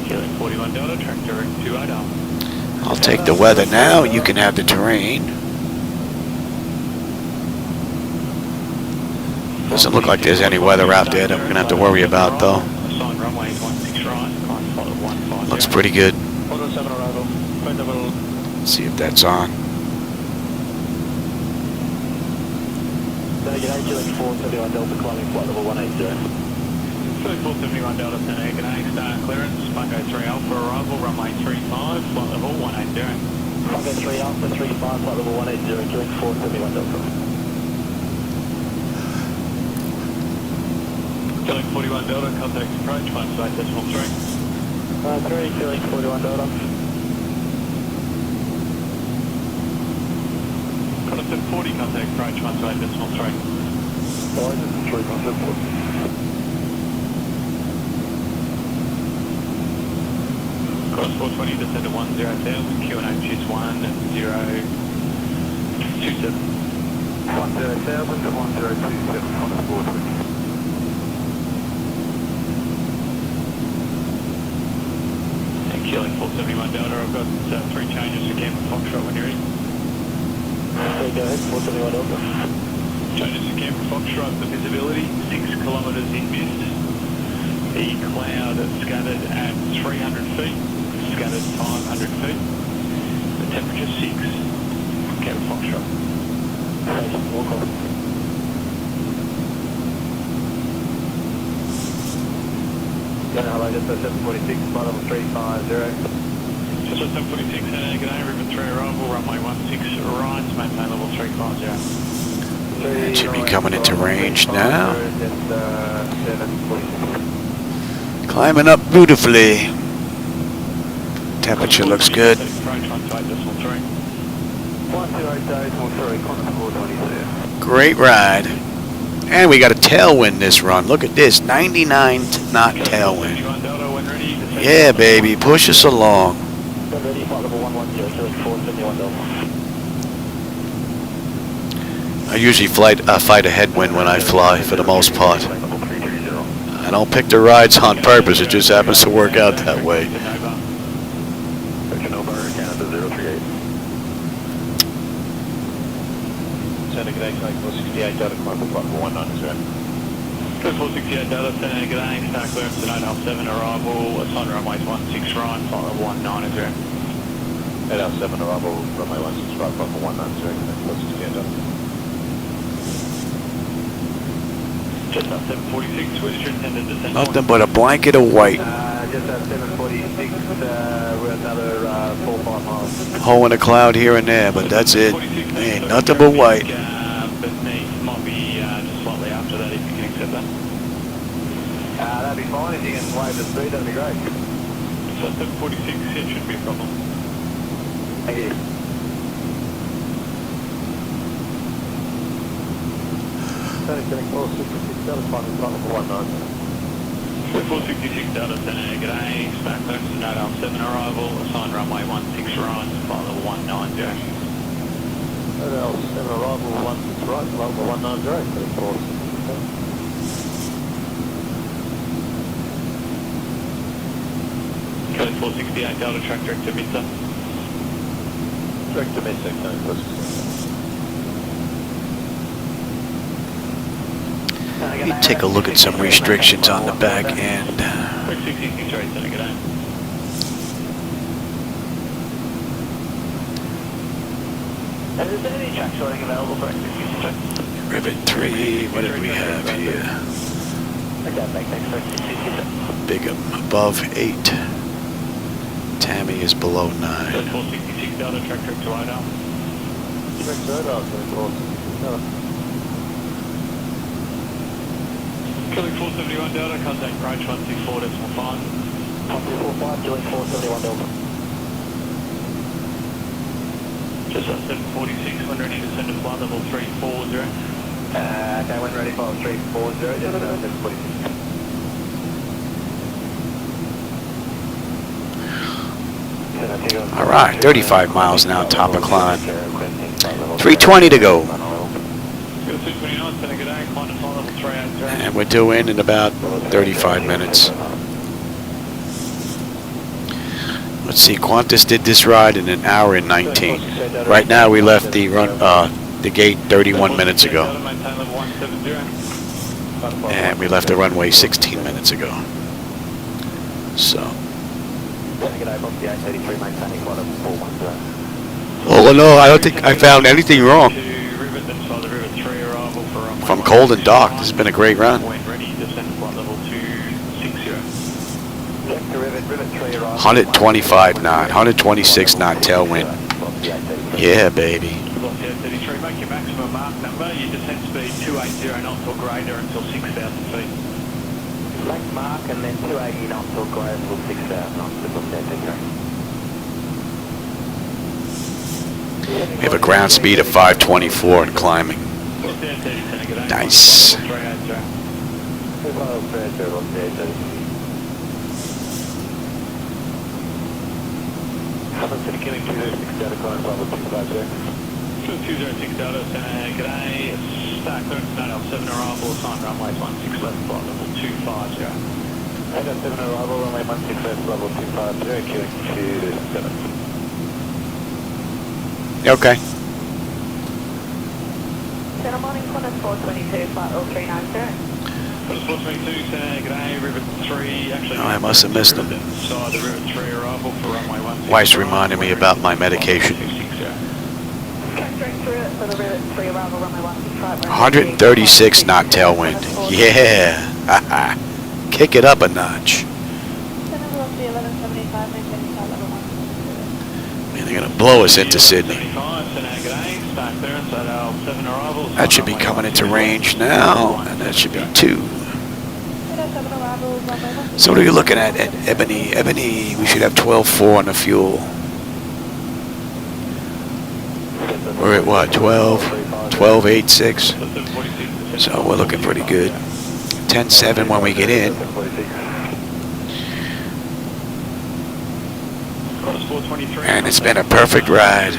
Killing 41 Delta, track direct 28 up. I'll take the weather now. You can have the terrain. Doesn't look like there's any weather out there that we're going to have to worry about, though. Looks pretty good. Let's see if that's on. Killing 471 Delta, climbing flight level 180. 471 Delta, 10 Economic, star clearance, Bungo 3 Alpha, arrival, runway 35, flight level 180. Bungo 3 Alpha, 35, flight level 180, killing 471 Delta. Killing 41 Delta, contact approach, 128 decimal 3. 3, killing 41 Delta. Contact 40, contact approach, 128 decimal 3. 5 decimal 3, contact 40. Cross 420, descend to 10,000, QNH is 1027. 10,000 to 1027, Qantas 420. Killing 471 Delta, I've got 3 changes to Camp Foxtrot when you're ready. Okay, go ahead, 471 Delta. Changes to Camp Foxtrot, the visibility, 6 kilometres in mist. The cloud scattered at 300 feet, scattered 500 feet. The temperature 6. Kevin Foxtrot. Hello, just 746, flight level 350. Just 746, g'day, river 3 arrival, runway 16 right, maintain level 350. It should be coming into range now. Climbing up beautifully. Temperature looks good. Great ride. And we got a tailwind this run. Look at this, 99 knot tailwind. Yeah, baby, push us along. I usually fight a headwind when I fly, for the most part. I don't pick the rides on purpose, it just happens to work out that way. Code 468 Delta, g'day, start clearance at 807 arrival, assign runways 16 right, flight level 190. 807 arrival, runway 16 right, flight level 190, code 468 Delta. Just at 746, Western intended descent. Nothing but a blanket of white. Just at 746, we're another 4 or 5 miles. Hole in a cloud here and there, but that's it. Ain't nothing but white. Beneath might be just slightly after that if you can accept that. That'd be fine if you can wave the speed, that'd be great. So 746, it shouldn't be a problem. Thank you. Getting 466 Delta, flight level 190. 466 Delta, g'day, start clearance at 807 arrival, assign runway 16 right, flight level 190. 807 arrival, 16 right, flight level 190, code 468 Delta, track direct to Mesa. Direct to Mesa, code 468. Let me take a look at some restrictions on the back end. Is there any track shorting available for X66? Rivet 3, what did we have here? Bigham above 8. Tammy is below 9. 466 Delta, track direct to Idaho. Track to Idaho, 466 Delta. Killing 471 Delta, contact approach 164.5. 164.5, killing 471 Delta. Just at 746, when ready to send to flight level 340. Okay, when ready, flight 340, just at 746. Alright, 35 miles now, top of climb. 320 to go. And we're due in about 35 minutes. Let's see, Qantas did this ride in an hour and 19. Right now we left the gate 31 minutes ago. And we left the runway 16 minutes ago. So. Oh no, I don't think I found anything wrong. From cold and dark, this has been a great run. 125 knot, 126 knot tailwind. Yeah, baby. Make your maximum mark number. Your descent speed 280 knots or greater until 6,000 feet. Max mark and then 280 knots or greater until 6,000 knots. We have a ground speed of 524 and climbing. Nice. City Killing 206 Delta, climb level 250. 206 Delta, g'day, start clearance 807 arrival, assign runway 16 left, flight level 250. 807 arrival, runway 16 left, level 250, Killing 27. Okay. Center morning, Qantas 422, flight level 390. Qantas 422, g'day, River 3, actually... Oh, I must have missed them. Inside the River 3 arrival for runway 16. Wife's reminding me about my medication. 136 knot tailwind. Yeah! Kick it up a notch. Man, they're gonna blow us into Sydney. That should be coming into range now, and that should be 2. So what are you looking at Ebony? Ebony, we should have 12.4 on the fuel. We're at what, 12.86? So we're looking pretty good. 10.7 when we get in. And it's been a perfect ride.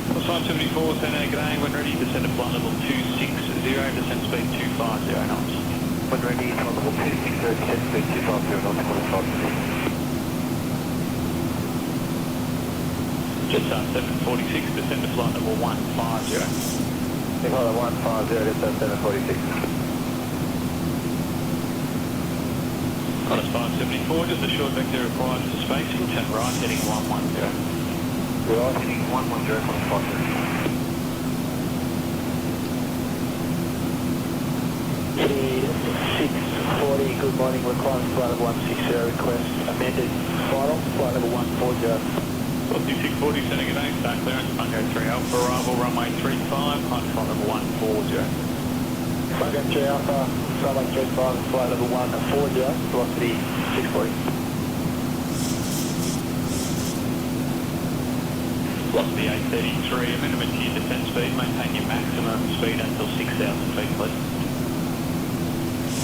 Plus 574, Senate g'day, when ready, descend to flight level 260, descent speed 250 knots. When ready, flight level 260, descent speed 250 knots, 45. Just 746, descend to flight level 150. Flight 150, descend 746. Qantas 574, just a short vector required for spacing, turn right, heading 110. Right, heading 110, Qantas 574. 640, good morning, requirement flight level 160, request amended final, flight level 140. 640, sending an 8, start clearance, Bungo 3 Alpha, arrival, runway 35, flight level 140. Bungo 3 Alpha, runway 35, flight level 140, velocity 640. Velocity 833, amendment to your descent speed, maintain your maximum speed until 6,000 feet, please.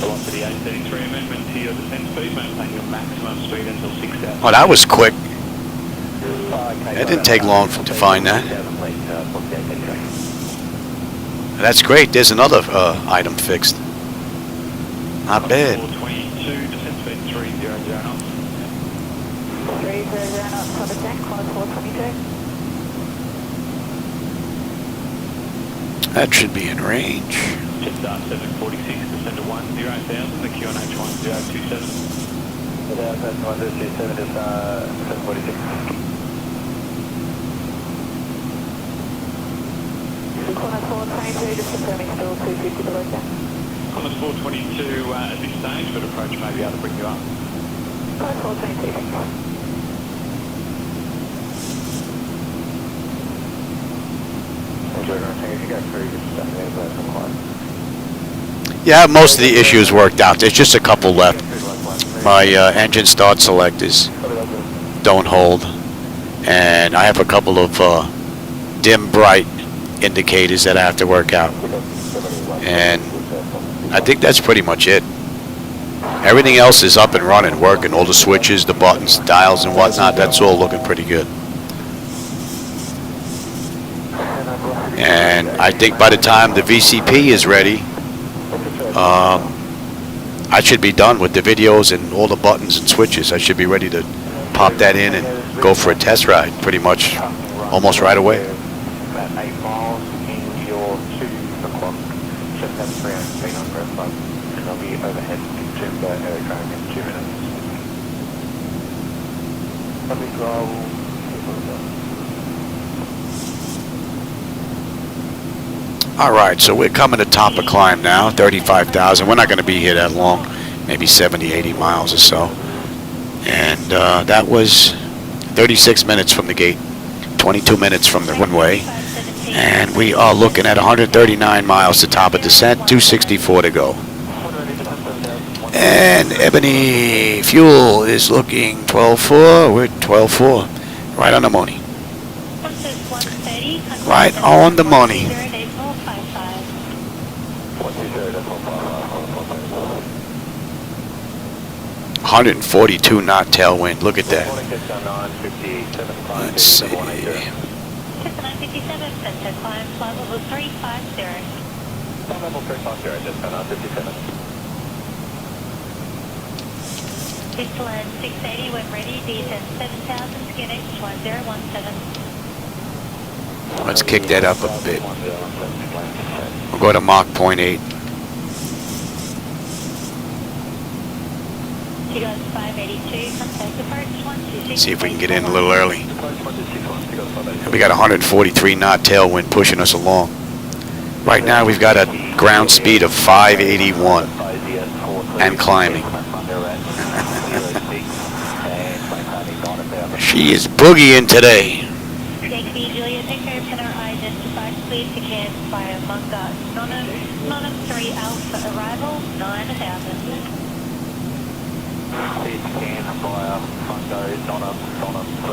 Velocity 833, amendment to your descent speed, maintain your maximum speed until 6,000. Oh, that was quick. It didn't take long to find that. That's great. There's another item fixed. Not bad. 422, descent speed 300 knots. 300 knots, Qantas deck, Qantas 422. That should be in range. Just 746, descend to 10,000, the QNH 1027. 1027 is 746. Qantas 422, just confirming still 250 below deck. Qantas 422 at this stage, but approach may be able to bring you up. Qantas 422, thank you. Yeah, most of the issues worked out. There's just a couple left. My engine start selectors don't hold, and I have a couple of dim bright indicators that I have to work out, and I think that's pretty much it. Everything else is up and running, working. All the switches, the buttons, dials, and whatnot, that's all looking pretty good. And I think by the time the VCP is ready, I should be done with the videos and all the buttons and switches. I should be ready to pop that in and go for a test ride pretty much almost right away. About 8 miles in your 2 o'clock, 7,300 feet on breath bug, and I'll be overhead Jimbo aerodrome in 2 minutes. Public roll. All right, so we're coming to top of climb now, 35,000. We're not going to be here that long, maybe 70, 80 miles or so. And that was 36 minutes from the gate, 22 minutes from the runway. And we are looking at 139 miles to top of descent, 264 to go. And Ebony fuel is looking 12.4. We're at 12.4, right on the money. Right on the money. 142 knot tailwind. Look at that. Let's see. Just 957, Center climb, flight level 350. Flight level 350, just 957. It's land 680 when ready, descend 7000, skin H 1017. Let's kick that up a bit. We'll go to Mach 0.8. You got 582, contact approach 126. See if we can get in a little early. We got 143 knot tailwind pushing us along. Right now we've got a ground speed of 581 and climbing. She is boogieing today. Yankee Juliet Echo, Penner identified, cleared to camp via Munga, Nonham 3 Alpha, arrival 9000. Cleared to camp via Mungo, Nonham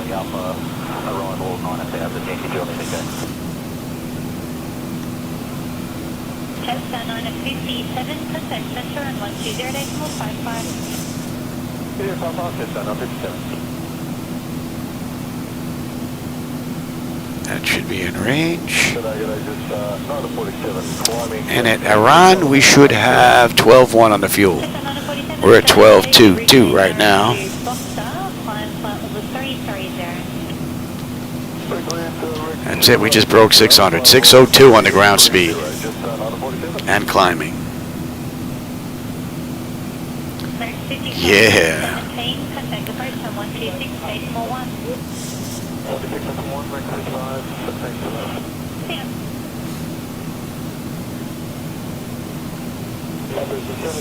3 Alpha, arrival 9000, Yankee Juliet Echo. Test 957, contact center and 120.55. Yeah, 55, test 957. That should be in range. And at Iran, we should have 12.1 on the fuel. We're at 12.22 right now. That's it, we just broke 600. 602 on the ground speed. And climbing. Yeah.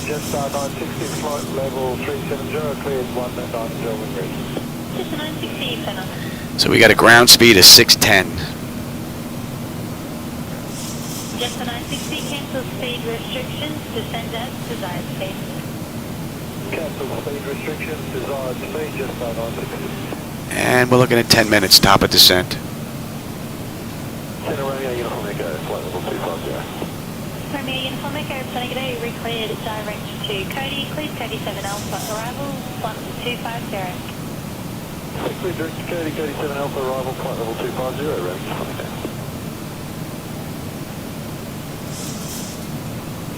Just 960 flight level 370, cleared 190 wind reach. Just 960, Penner. So we got a ground speed of 610. Just 960, cancel speed restrictions, descend at desired speed. Cancel speed restrictions, desired speed, just 960. And we're looking at 10 minutes, top of descent. Center Romeo, Uniform Echo, flight level 250. Romeo Uniform Echo, Planning recleared direct to Cody, cleared Cody 7 Alpha, arrival 1250. Cleared direct to Cody, Cody 7 Alpha, arrival, flight level 250, Romeo Uniform Echo.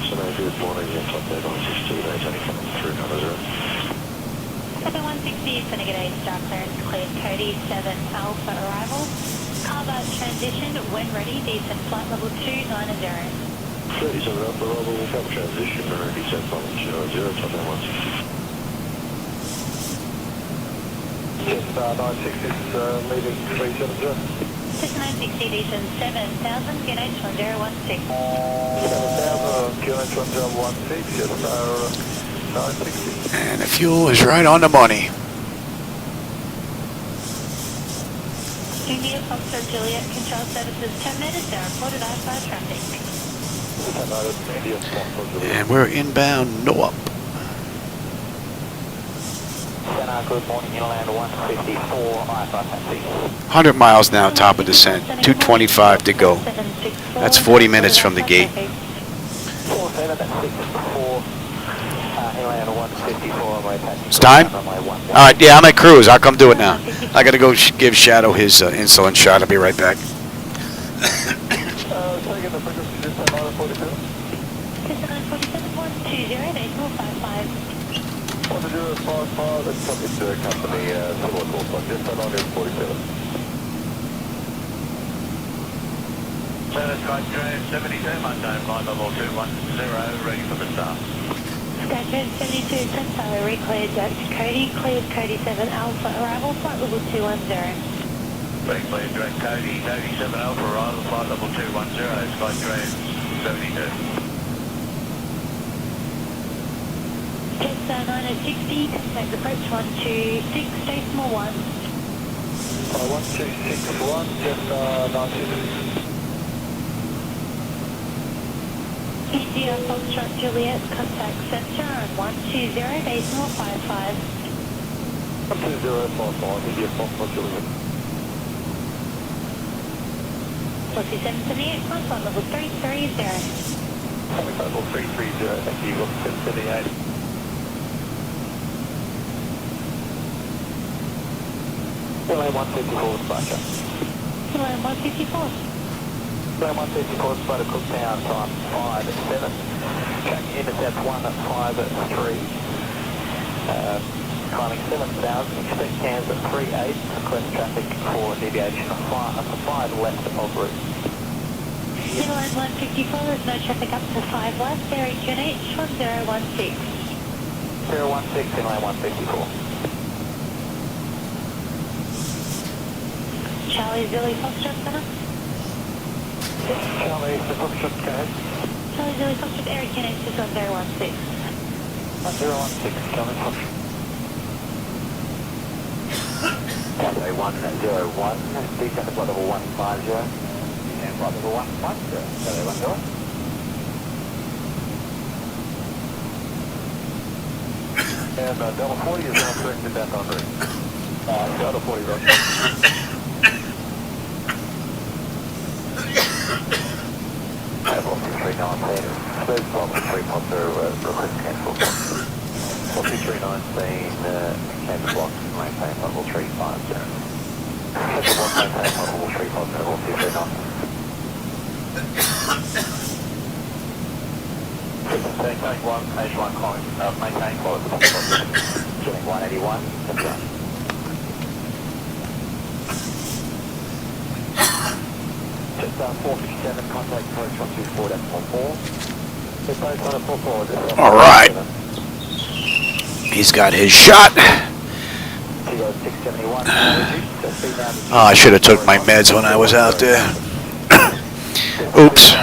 So good morning, yes, flight level 162, days only coming through, numbers are 7160, Finnegan star clearance, cleared Cody 7 Alpha, arrival. Carver transition, when ready, descend flight level 290. 37 Alpha, arrival, Carver transition, ready, descend flight level 290, top down 160. Just 960 is leaving 370. Just 960, descend 7000, QNH 1016. 7000, QNH 1016, just 960. And the fuel is right on the money. India Foxtrot Juliet Control Services terminated, they reported outside traffic. And we're inbound NOAP. Good morning, inland 154, Alpha taxi. 100 miles now, top of descent. 225 to go. That's 40 minutes from the gate. 47, that's 64, inland 154, runway taxi. It's time? Alright, yeah, I'm at cruise. I'll come do it now. I gotta go give Shadow his insulin shot. I'll be right back. Taking the frequency, just 947. Just 947, 120, decimal 55. 1055, that's something to company, similar course, like just 947. Skytrain 72, Monday, flight level 210, ready for the start. Skytrain 72, Centaur, recleared Dutch Cody, cleared Cody 7 Alpha, arrival, flight level 210. Being cleared direct Cody, Cody 7 Alpha, arrival, flight level 210, Skytrain 72. Just 9060, contact approach 126, decimal 1. 1261, just 960. India Foxtrot Juliet, contact center on 120, decimal 55. 12055, India Foxtrot Juliet. 4778, flight level 330. Level 330, thank you, 178. LA 154 departure. Line 154. Line 154, Spider Cooktown, time 5-7. Track intercept 153. Climbing 7,000, expect cans at 38, clear traffic for deviation of 5 left of route. Line 154, there's no traffic up to 5 left, Derek QNH 1016. 016 in line 154. Charlie Zilly Foxtrot Center. Charlie, the Foxtrot code. Charlie Zilly Foxtrot, Eric QNH is 1016. 1016, Charlie Foxtrot. Runway 101, descend to flight level 150. Descend flight level 150. Charlie 10. And Delta 40 is now corrected back on route. Delta 40, Roger. Level 239, smooth problem 3.0, request cancel. Level 239 saying cancel block, maintain level 350. Cancel block, maintain level 350, level 239. Maintain 1, page 1 calling, maintain quality, killing 181, confirm. Just 457, contact approach 124.44. Just both on a 44. All right. He's got his shot. Oh, I should have took my meds when I was out there. Oops.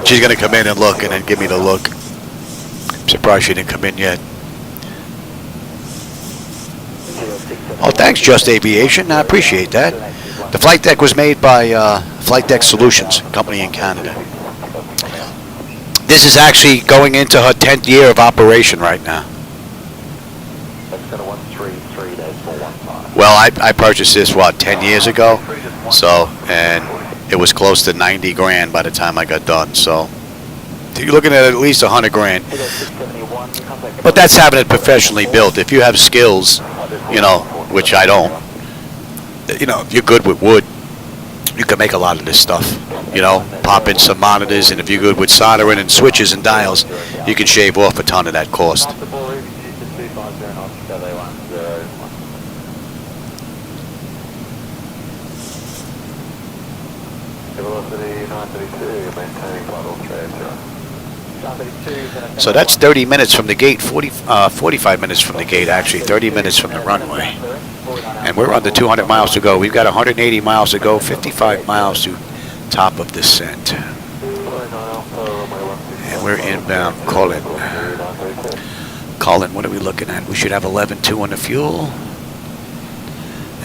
She's going to come in and look and then give me the look. I'm surprised she didn't come in yet. Oh, thanks, Just Aviation. I appreciate that. The flight deck was made by Flightdeck Solutions, a company in Canada. This is actually going into her 10th year of operation right now. Well, I purchased this, 10 years ago? So, and it was close to 90 grand by the time I got done. So, you're looking at least 100 grand. But that's having it professionally built. If you have skills, which I don't, if you're good with wood, you can make a lot of this stuff. Pop in some monitors, and if you're good with soldering and switches and dials, you can shave off a ton of that cost. So that's 30 minutes from the gate, 45 minutes from the gate, actually, 30 minutes from the runway. And we're under 200 miles to go. We've got 180 miles to go, 55 miles to top of descent. And we're inbound. Colin, what are we looking at? We should have 11.2 on the fuel.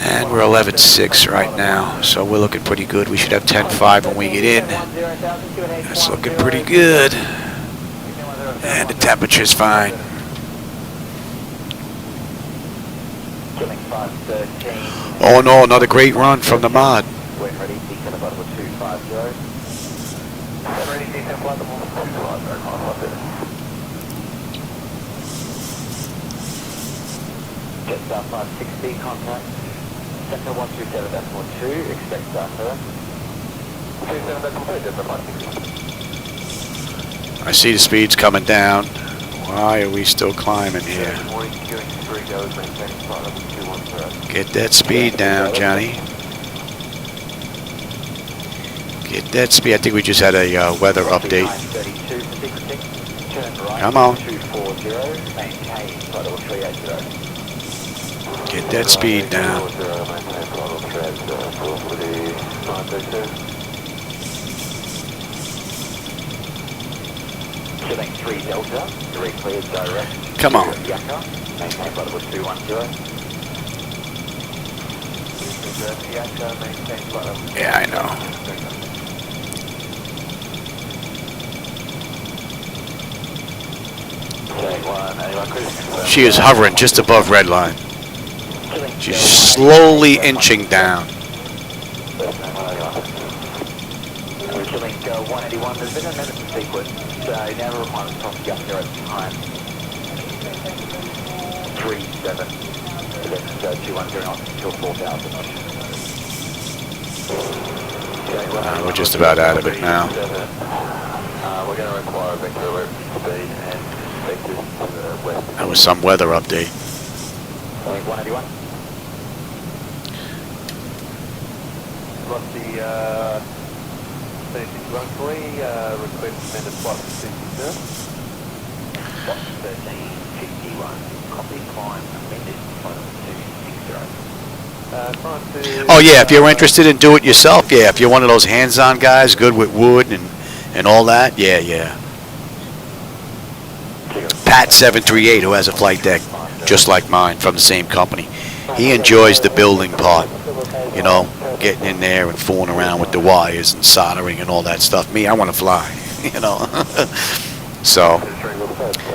And we're 11.6 right now, so we're looking pretty good. We should have 10.5 when we get in. That's looking pretty good. And the temperature's fine. Oh no, another great run from the mod. Jet Star 560, contact. Cessna 127.2, expect start first. 27.2, Cessna 560. I see the speeds coming down. Why are we still climbing here? Get that speed down, Johnny. Get that speed. I think we just had a weather update. Come on. Get that speed down. Select 3 Delta, direct cleared direct. Come on. Maintain flight level 210. Yeah, I know. She is hovering just above red line. She's slowly inching down. We're killing 181. There's been a minute sequence, so now the requirements from the up there at the time. 37. That's 210 knots until 4,000 knots. We're just about out of it now. We're going to require a vector alert speed and vectors to the west. That was some weather update. 181. Lost the 3613, request suspended flight 260. Flight 1351, copy climb amended flight 260. Oh yeah, if you're interested in do it yourself, yeah. If you're one of those hands-on guys, good with wood and all that, yeah. Pat 738, who has a flight deck just like mine from the same company. He enjoys the building part, you know, getting in there and fooling around with the wires and soldering and all that stuff. Me, I want to fly, you know. So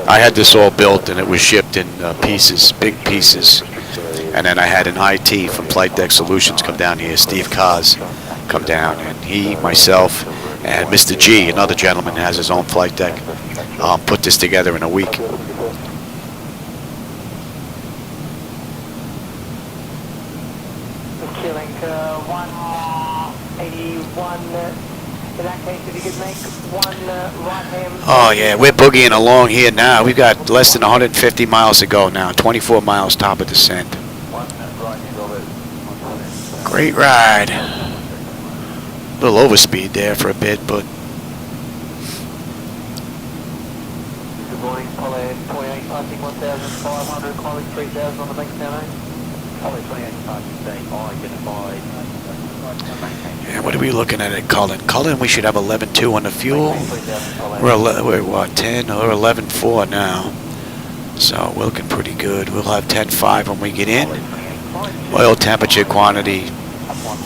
I had this all built and it was shipped in pieces, big pieces. And then I had an IT from Flightdeck Solutions come down here, Steve Kaz, come down, and he, myself, and Mr. G, another gentleman, has his own flight deck, put this together in a week. Killing 181. In that case, if you could make one right hand. Oh yeah, we're boogieing along here now. We've got less than 150 miles to go now, 24 miles top of descent. Great ride. A little overspeed there for a bit, but Good morning, Pollard 28 passing 1,500, climbing 3,000 on the bank now. Pollard 28 passing being identified. yeah, what are we looking at Cullen? Cullen, we should have 11.2 on the fuel. We're what, 10 or 11.4 now. So we're looking pretty good. We'll have 10.5 when we get in. Oil temperature, quantity,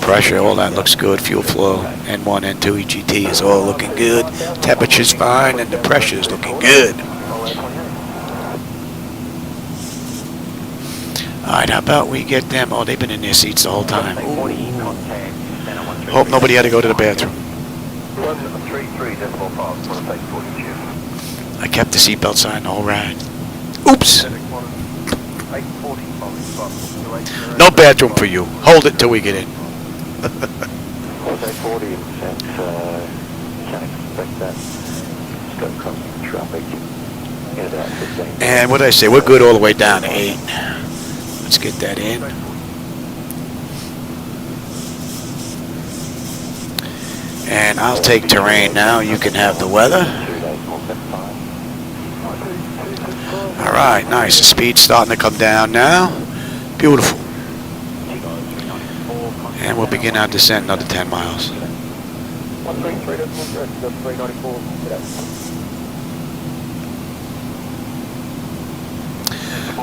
pressure, all that looks good. Fuel flow, N1, N2, EGT is all looking good. Temperature's fine and the pressure's looking good. Alright, how about we get them? Oh, they've been in their seats the whole time. Ooh. Hope nobody had to go to the bathroom. I kept the seatbelt sign the whole ride. Oops! No bathroom for you. Hold it till we get in. And what did I say? We're good all the way down to 8. Let's get that in. And I'll take terrain now. You can have the weather. Alright, nice. The speed's starting to come down now. Beautiful. And we'll begin our descent another 10 miles.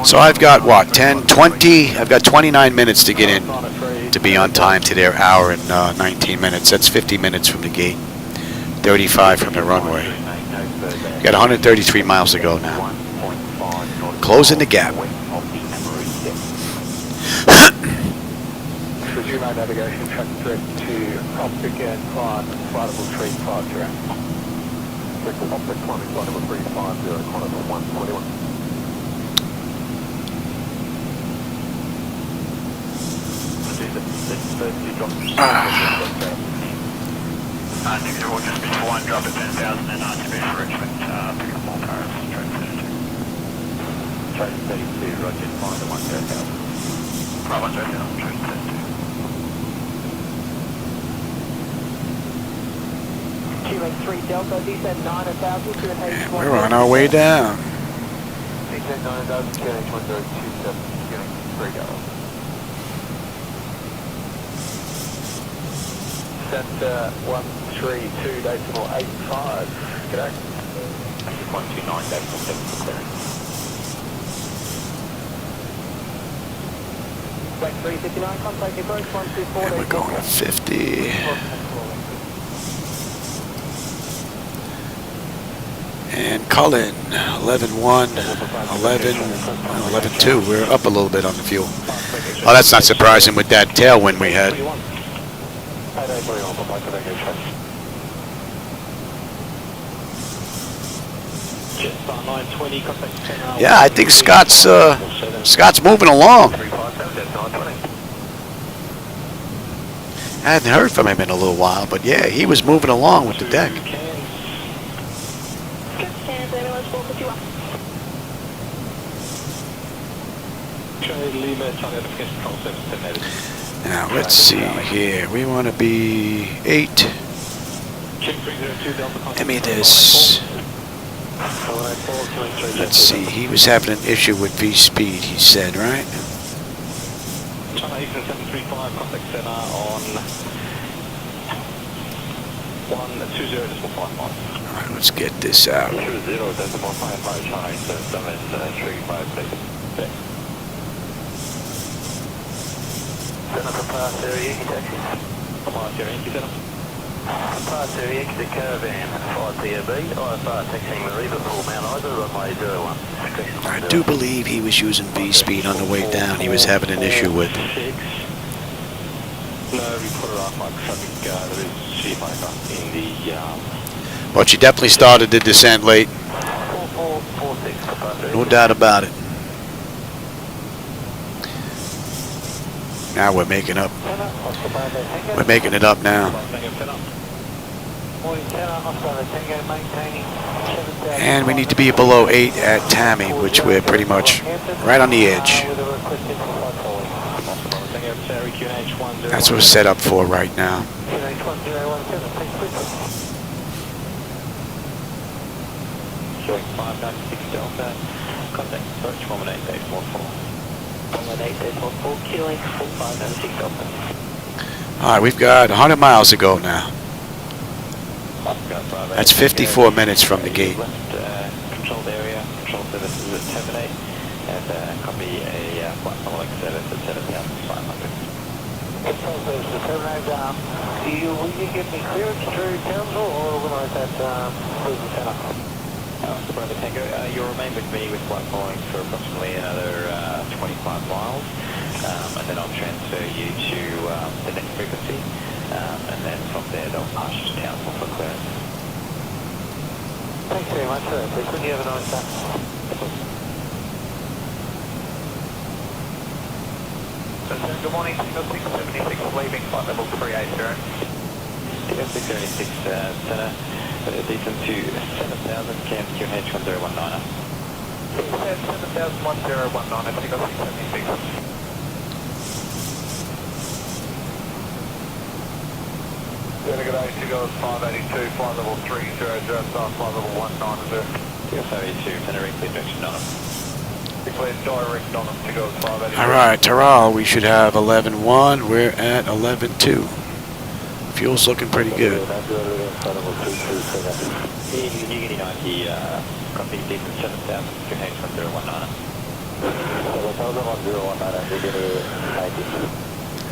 So I've got what, 10, 20? I've got 29 minutes to get in to be on time to their hour and 19 minutes. That's 50 minutes from the gate, 35 from the runway. Got 133 miles to go now. Closing the gap. Resume our navigation, track direct to Cockpit and climb flightable 350. Cockpit climbing flight number 350, Qantas 121. Negative, we'll just be for one drop at 10,000 and on to be for Richmond, pick up more Paris, train 32. Train 32, Roger, find the 1,000. Right, 1,000, train 32. QX3 Delta, descend 9,000, And we're on our way down. descend 9,000, QH1027, QX3 Delta. Descent 132.85, g'day. 129.7. Flight 359, contact approach 124. And we're going to 50. And Cullen, 11.1, 11, 11.2. We're up a little bit on the fuel. Oh, that's not surprising with that tailwind we had. Yeah, I think Scott's moving along. I hadn't heard from him in a little while, but yeah, he was moving along with the deck. Now let's see here. We want to be 8. Give me this. Let's see. He was having an issue with V-speed, he said, right? China Eastern 735, contact center on 120.55. Alright, let's get this out. 20.55, China Eastern 735, please. Center for pass area, Yankee taxi. Pass area, Yankee center. Pass area, exit caravan, 5 POB, IFR taxiing Mariba, full Mount Isa, runway 01. I do believe he was using V-speed on the way down. He was having an issue with. No, we put it off, Mike. I think there is sheet marker in the... But she definitely started the descent late. 4446 for pass area. No doubt about it. Now we're making up. We're making it up now. And we need to be below 8 at Tammy, which we're pretty much right on the edge. That's what we're set up for right now. Alright, we've got 100 miles to go now. That's 54 minutes from the gate. Controlled area, control services at terminate, and copy a flight following service at 7,500. Control services at terminate, will you give me clearance through Townsville or will I at Cruising Centre? Mr. Brother Tango, you'll remain with me with flight following for approximately another 25 miles, and then I'll transfer you to the next frequency, and then from there they'll pass you to Townsville for clearance. Thanks very much for that, Brisbane. You have a nice day. Good morning, Signal 676 leaving flight level 380. Signal 676 Centre, descend to 7,000, CAM QNH 1019. 7,000 1019, Signal 676. Gonna get 82 goes 582, flight level 300, start flight level 190. TS82, direct direction on them. Declared direct on them to go 582. Alright, Taral, we should have 11.1. We're at 11.2. Fuel's looking pretty good. You getting 90, copy decent 7,000, QNH 1019.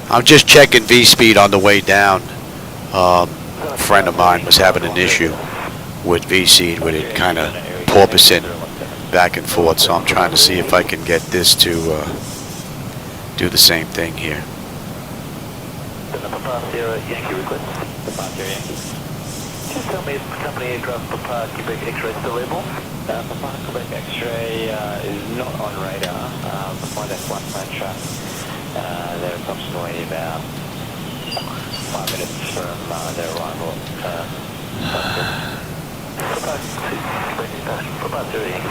I'm just checking V-speed on the way down. A friend of mine was having an issue with V-speed with it kind of porpoising back and forth, so I'm trying to see if I can get this to do the same thing here. Yankee request. Just tell me if company aircraft Papa Quebec X-ray still airborne? Papa Quebec X-ray is not on radar. The Flightdeck flight plan track. They're approximately about 5 minutes from their arrival. Papa 30 Yankee.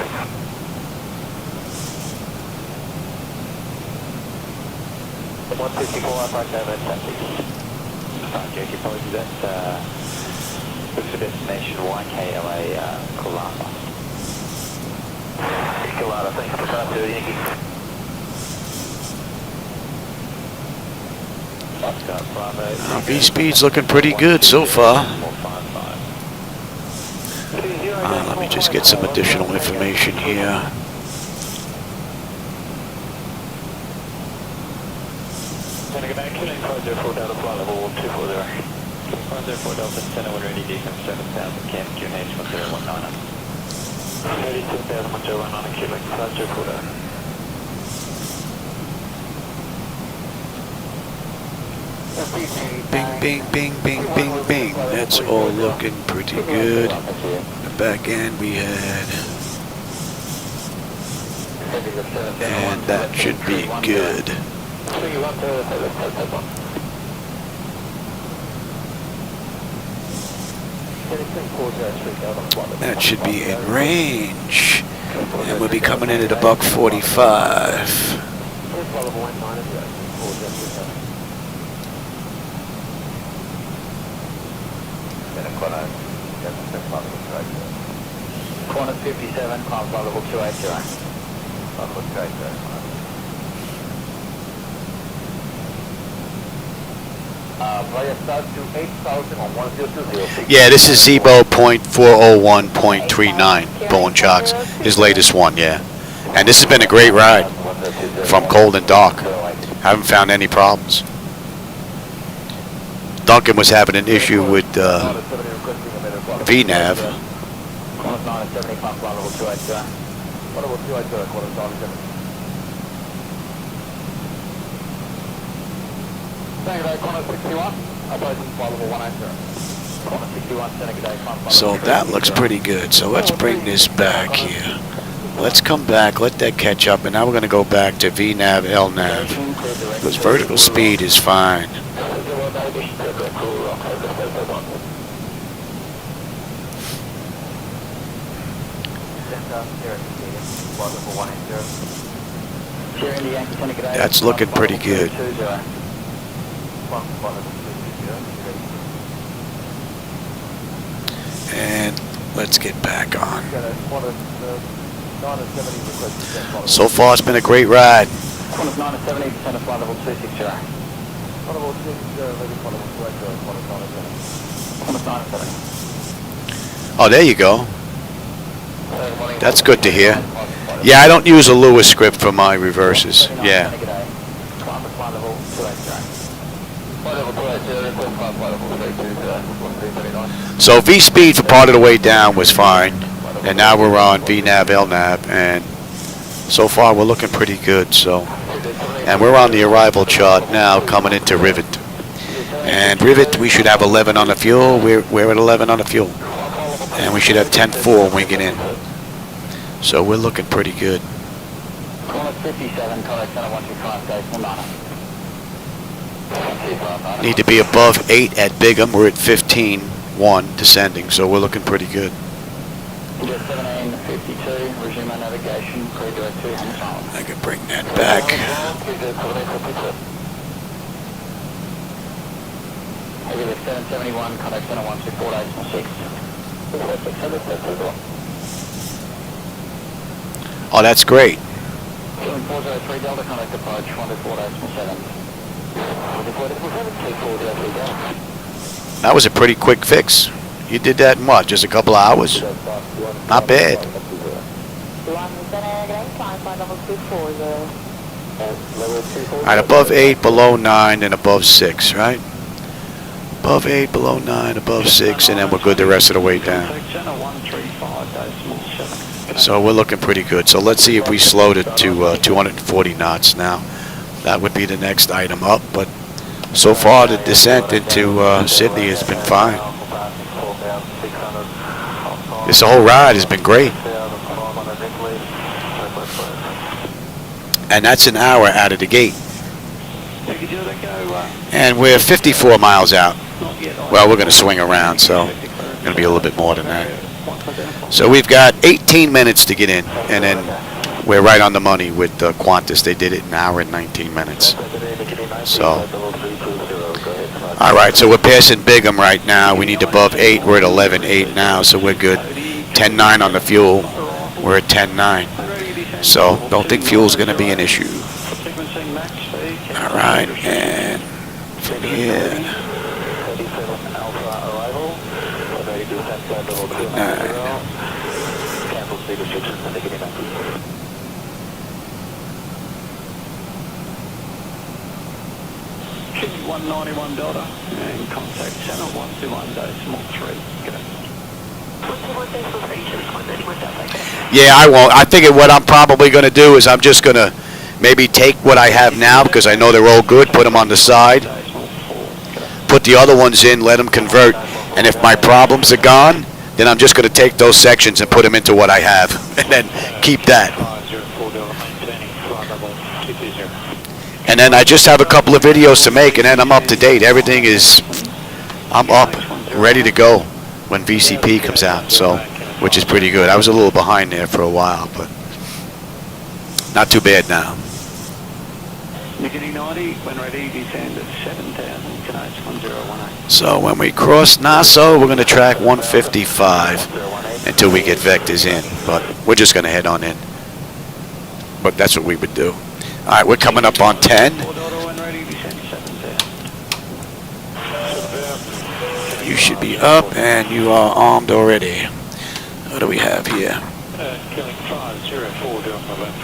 154, I'd like to have a taxi. Yankee, apologies, that's looks for destination YKLA Kolata. Kolata, thanks for Papa 30 Yankee. V-speed's looking pretty good so far. Let me just get some additional information here. Gonna go back to 504 Delta flight level 240. 504 Delta Center, when ready, decent 7,000, CAM QNH 1019. 32,000, 1019, Quebec 504 Delta. Bing, bing, bing, bing, bing, bing. That's all looking pretty good. The back end we had. And that should be good. That should be in range. And we'll be coming in at a buck 45. Qantas 57, climb flight level 280. Yeah, this is Zibo .401.39, Boeing Chocks, his latest one, yeah. And this has been a great ride from cold and dark. Haven't found any problems. Duncan was having an issue with VNAV. Qantas 970, climb flight level 280. So that looks pretty good. So let's bring this back here. Let's come back, let that catch up, and now we're going to go back to VNAV, LNAV. Because vertical speed is fine. That's looking pretty good. And let's get back on. So far, it's been a great ride. Qantas 970, descend to flight level 260. Qantas 970. Oh, there you go. That's good to hear. Yeah, I don't use a Lewis script for my reverses. Yeah. So V speed for part of the way down was fine, and now we're on VNAV, LNAV, and so far we're looking pretty good. So, and we're on the arrival chart now, coming into Rivet. And Rivet, we should have 11 on the fuel. We're at 11 on the fuel, and we should have 10-4 when we get in. So we're looking pretty good. Need to be above 8 at Bigham. We're at 15-1 descending, so we're looking pretty good. I can bring that back. Oh, that's great. That was a pretty quick fix. You did that in what, just a couple of hours? Not bad. Alright, above 8, below 9, and above 6, right? Above 8, below 9, above 6, and then we're good the rest of the way down. So we're looking pretty good. So let's see if we slowed it to 240 knots now. That would be the next item up, but so far the descent into Sydney has been fine. This whole ride has been great. And that's an hour out of the gate. And we're 54 miles out. Well, we're going to swing around, so it's going to be a little bit more than that. So we've got 18 minutes to get in, and then we're right on the money with Qantas. They did it an hour and 19 minutes. So, all right, so we're passing Bigham right now. We need above 8. We're at 11.8 now, so we're good. 10.9 on the fuel. We're at 10.9. So don't think fuel's going to be an issue. All right, and from here. 191 Delta and contact channel 121.3. Yeah, I won't. I think what I'm probably going to do is I'm just going to maybe take what I have now, because I know they're all good, put them on the side, put the other ones in, let them convert, and if my problems are gone, then I'm just going to take those sections and put them into what I have, and then keep that. And then I just have a couple of videos to make, and then I'm up to date. Everything is, I'm up, ready to go. when VCP comes out, so which is pretty good. I was a little behind there for a while, but not too bad now. Beginning 90, when ready, descend at 7,000, Canadian 1018. So when we cross Nassau, we're going to track 155 until we get vectors in, but we're just going to head on in. But that's what we would do. All right, we're coming up on 10. You should be up, and you are armed already. What do we have here?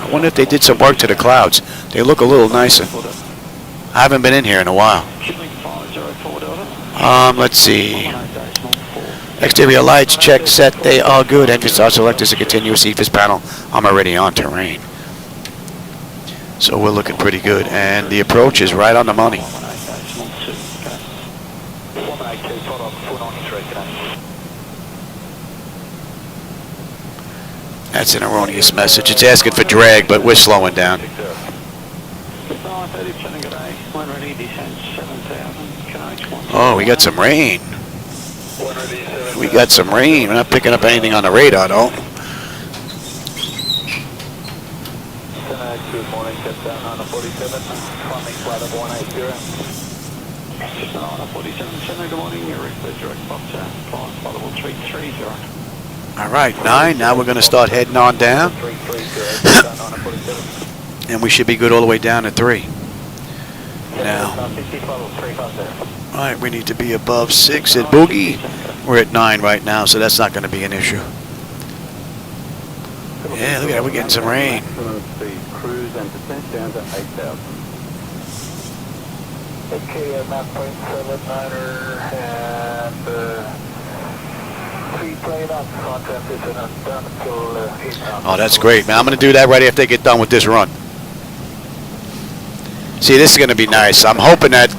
I wonder if they did some work to the clouds. They look a little nicer. I haven't been in here in a while. Let's see. Exterior lights checked, set. They are good. Engine start selectors, a continuous EFIS panel. I'm already on terrain. So we're looking pretty good, and the approach is right on the money. That's an erroneous message. It's asking for drag, but we're slowing down. Oh, we got some rain. We got some rain. We're not picking up anything on the radar, though. Good morning, Captain 947, climbing flight of 180. Just 947, good morning, your request direct boxer, climb flight level 330. All right, 9. Now we're going to start heading on down. And we should be good all the way down to 3. Now. All right, we need to be above 6 at Boogie. We're at 9 right now, so that's not going to be an issue. Yeah, look at that, we're getting some rain. Cruise and descent down to 8,000. Okay, map point 79er and 3 plane up, contact is down until 8,000. Oh, that's great, man. I'm going to do that right after they get done with this run. See, this is going to be nice. I'm hoping that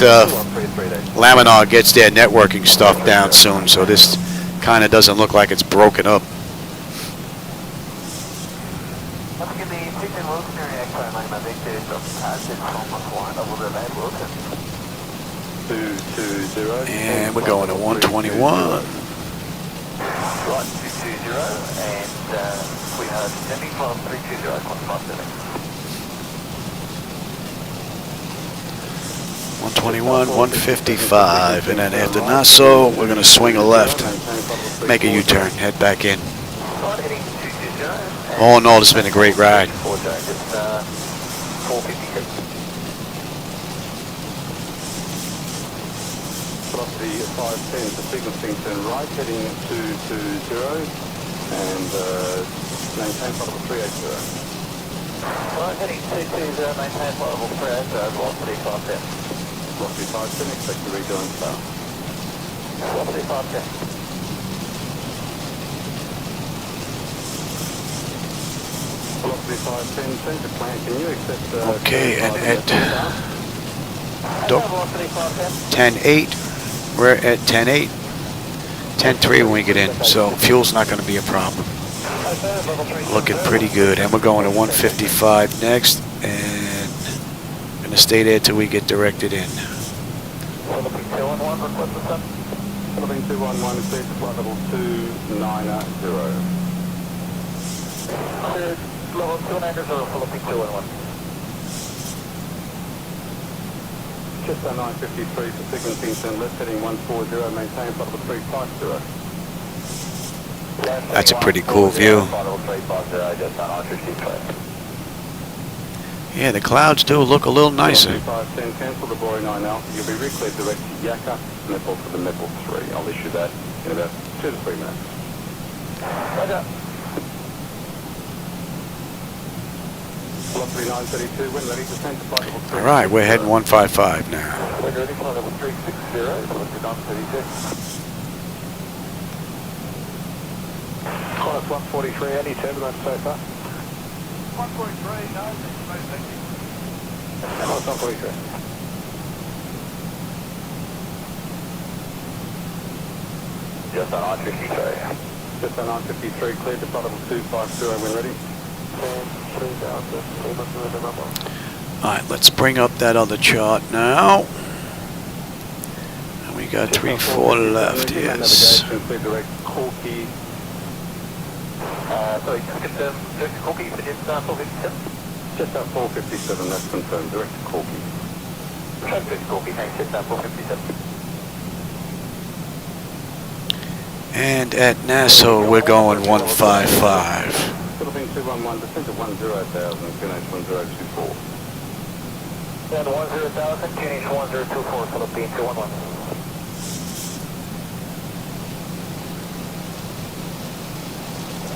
Laminar gets their networking stuff down soon, so this kind of doesn't look like it's broken up. And we're going to 121. Right, 220, and we have descending from 320, 121, 155, and then after Nassau, we're going to swing a left, make a U-turn, head back in. Oh no, this has been a great ride. Velocity 510 to sequencing turn right, heading 220, and maintain flight level 380. Right, heading 220, maintain flight level 380, velocity 510. Velocity 510, expect to rejoin star. Velocity 510. Velocity 510, change the plan. Can you accept... Okay, and at 10.8, we're at 10.8, 10.3 when we get in, so fuel's not going to be a problem. Looking pretty good, and we're going to 155 next, and going to stay there till we get directed in. Philippine 211, request the sun. Philippine 211, clear to flight level 290. Level 290, Philippine 211. Just on 953 for sequencing turn left, heading 140, maintain flight level 350. That's a pretty cool view. Yeah, the clouds do look a little nicer. 510, cancel the Boeing 9 Alpha. You'll be recleared direct to Yaka, Metal for the Metal 3. I'll issue that in about 2 to 3 minutes. Roger. Velocity 932, when ready, descend to flight level 3. All right, we're heading 155 now. When ready, flight level 360, velocity 932. Qantas 143, any turbulence so far? 143, no, thank you. Qantas 143. Just on 953. Just on 953, cleared to flight level 250 when ready. All right, let's bring up that other chart now. And we got 3-4 left, yes. Corky. Sorry, just confirm, direct to Corky for just 457? Just 457, that's confirmed, direct to Corky. Direct to Corky, thanks, just 457. And at Nassau, we're going 155. Philippines 211, descend to 10,000, QNH 1024. Yeah, to 10,000, QNH 1024, Philippines 211.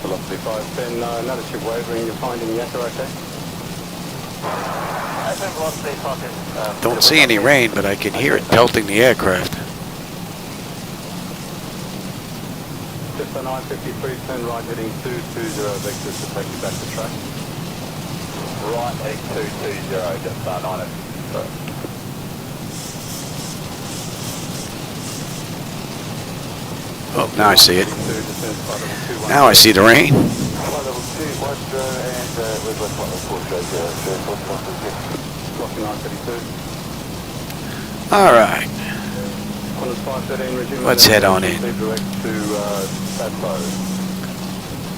Velocity 510, notice you're wavering, you're finding Yakka, okay? Velocity 510. Don't see any rain, but I can hear it pelting the aircraft. Just a 953, turn right heading 220 vectors to take you back to track. Right heading 220, just 953. Oh, now I see it. Now I see the rain. All right. Let's head on in.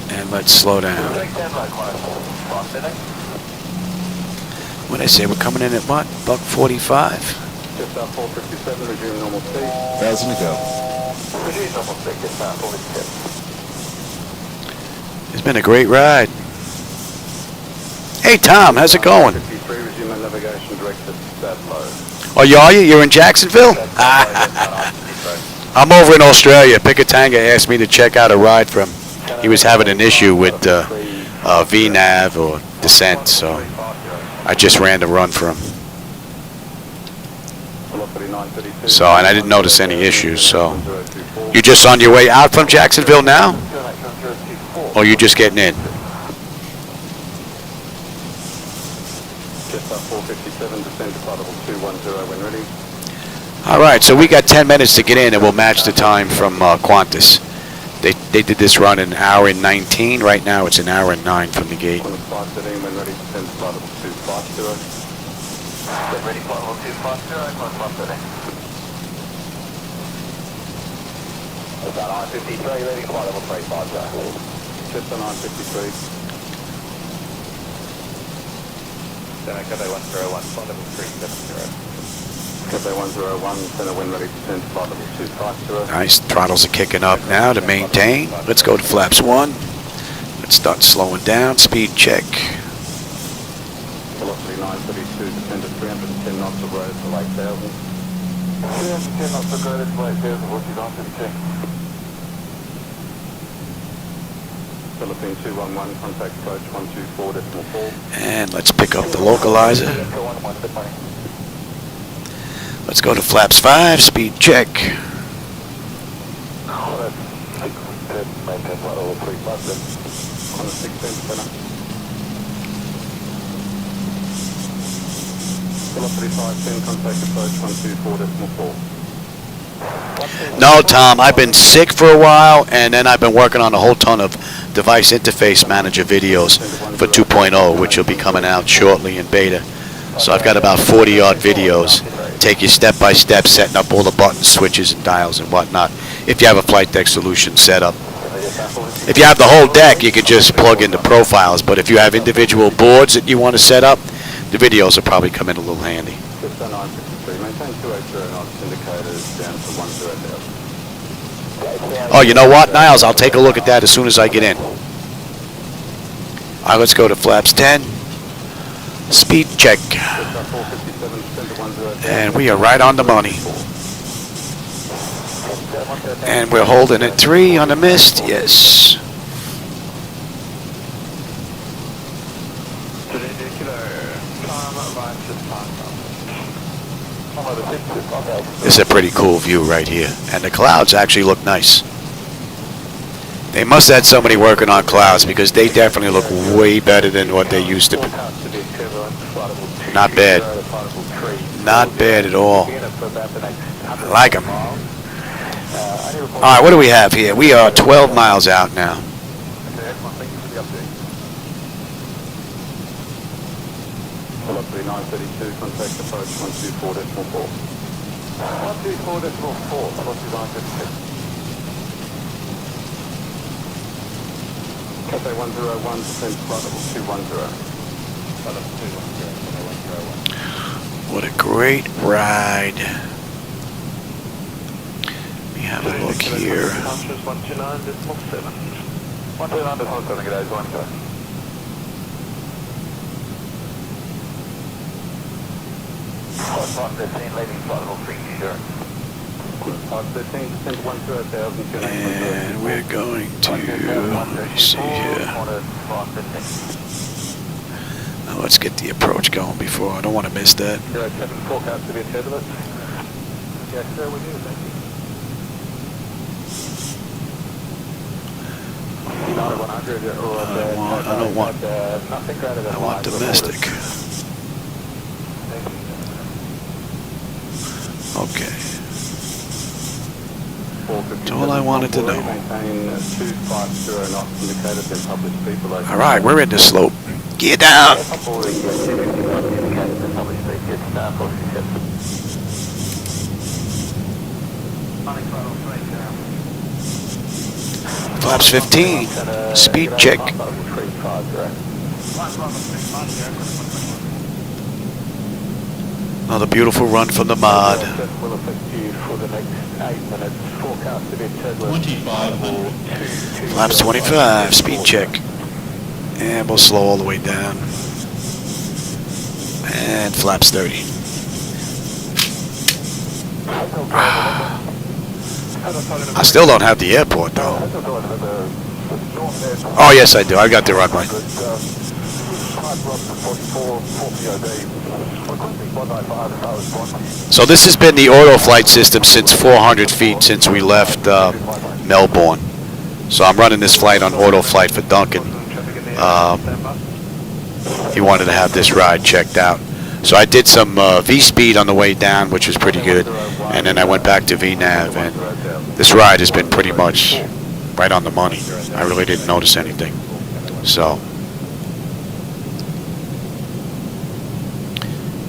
And let's slow down. What did I say? We're coming in at what? Buck 45? Just 457, resume normal speed. 1,000 to go. Resume normal speed, just 457. It's been a great ride. Hey Tom, how's it going? 53, resume navigation direct to Zibo. Oh, are you? You're in Jacksonville? I'm over in Australia. Pikatanga asked me to check out a ride from. He was having an issue with VNAV or descent, so I just ran the run for him. So, and I didn't notice any issues. So, you just on your way out from Jacksonville now, or you just getting in? Just 457, descend to flight level 210 when ready. All right, so we got 10 minutes to get in, and we'll match the time from Qantas. They did this run in an hour and 19. Right now, it's an hour and 9 from the gate. On the 513, when ready, descend to flight level 250. Get ready, flight level 250, climb 513. About 953, ready, flight level 350. Just on 953. Then I got a 101, flight level 370. Cathay 101, center wind ready to descend to flight level 250. Nice, throttles are kicking up now to maintain. Let's go to flaps 1. Let's start slowing down, speed check. Velocity 932, descend to 310 knots of road to 8,000. 310 knots of road to 8,000, what's your 932? Philippine 211, contact approach 124.4. And let's pick up the localizer. Let's go to flaps 5, speed check. No, Tom, I've been sick for a while, and then I've been working on a whole ton of device interface manager videos for 2.0, which will be coming out shortly in beta. So I've got about 40-odd videos. Take you step by step, setting up all the buttons, switches, and dials and whatnot. If you have a Flightdeck solution set up. If you have the whole deck, you can just plug into profiles. But if you have individual boards that you want to set up, the videos will probably come in a little handy. Oh, you know what, Niles? I'll take a look at that as soon as I get in. All right, let's go to flaps 10. Speed check. And we are right on the money. And we're holding at 3 on the mist. Yes. This is a pretty cool view right here. And the clouds actually look nice. They must have had somebody working on clouds because they definitely look way better than what they used to be. Not bad. Not bad at all. I like them. All right, what do we have here? We are 12 miles out now. Velocity 932, contact approach 124.4. 124.4, velocity 932. Cathay 101, descend flight level 210. Flight level 210, What a great ride. Let me have a look here. 129.7. 129.7, good day, 1 go. Flight 13, leaving flight level 3, sure. Flight 13, descend 120,000. And we're going to, let me see here. Now let's get the approach going before, I don't want to miss that. 07, forecast to be ahead of us. Yes, sir, we do, thank you. I want domestic. Okay. That's all I wanted to know. All right, we're in the slope. Get down. Flaps 15. Speed check. Another beautiful run from the mod. 2500. Flaps 25. Speed check. And we'll slow all the way down. And flaps 30. I still don't have the airport though. Oh yes I do, I got the runway. So this has been the auto flight system since 400 feet since we left Melbourne. So I'm running this flight on auto flight for Duncan. He wanted to have this ride checked out. So I did some V-speed on the way down, which was pretty good, and then I went back to VNAV, and this ride has been pretty much right on the money. I really didn't notice anything. So,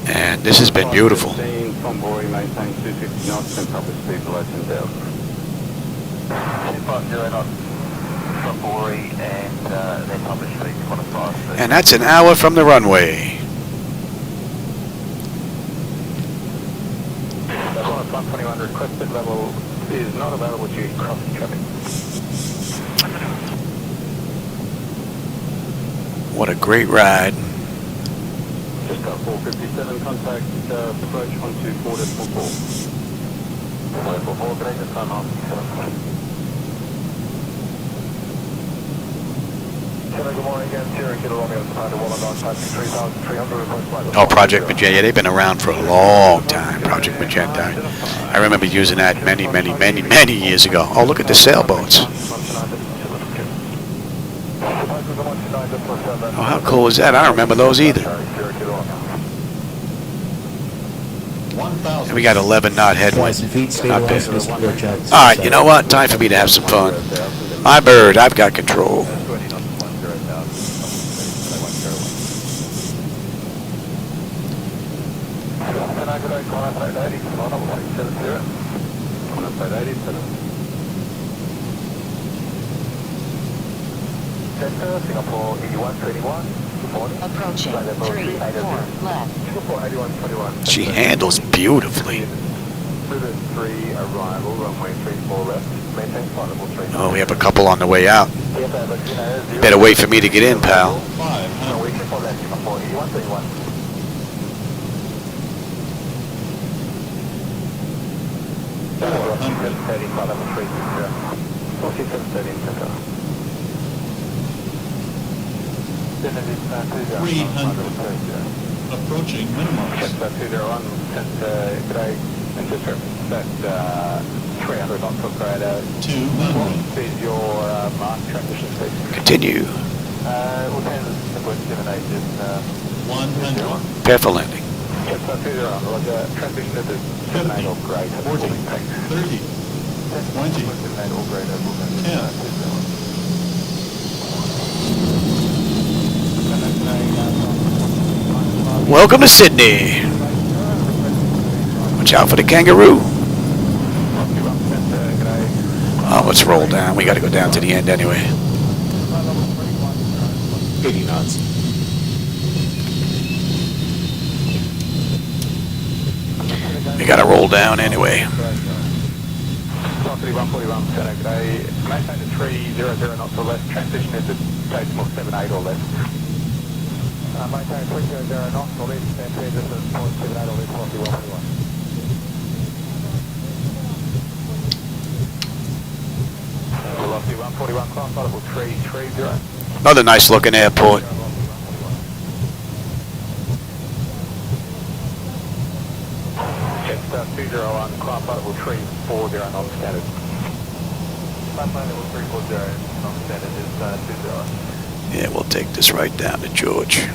and this has been beautiful. And that's an hour from the runway. 121 requested level is not available due to crossing traffic. What a great ride. Just got 457, contact approach 124.4. 444, can I just turn on? Good morning again, Sierra Kilo Romeo, Commander Wollongong, type 3300, request flight. Oh, Project Magenta. Yeah, they've been around for a long time, Project Magenta. I remember using that many years ago. Oh, look at the sailboats. Oh, how cool is that? I don't remember those either. And we got 11 knot headwind. Not bad. All right, you know what? Time for me to have some fun. My bird, I've got control. Singapore 8121. Approaching 34 left. Singapore 8121. She handles beautifully. 3 arrival, runway 34 left. Maintain flight level 3. Oh, we have a couple on the way out. Better wait for me to get in, pal. 500. Singapore 8121. Approaching minimum. 300 knots per operator. 200. What is your mark transition speed? Continue. Lieutenant Edward 78 is 100. Prepare for landing. Transition is 78 or greater. 40. 30. 20. 78 or greater. 10. Welcome to Sydney. Watch out for the kangaroo. Oh, let's roll down. We got to go down to the end anyway. 80 knots. We gotta roll down anyway. 141, Saturday, maintain the 300 knots or less, transition is at decimal 78 or less. Maintain 300 knots or less, and transition is 0.78 or less, 141. Velocity 141, class level 330. Another nice looking airport. It's 201, class level 340, non-standard. Class level 340, non-standard is 20. Yeah, we'll take this right down to George.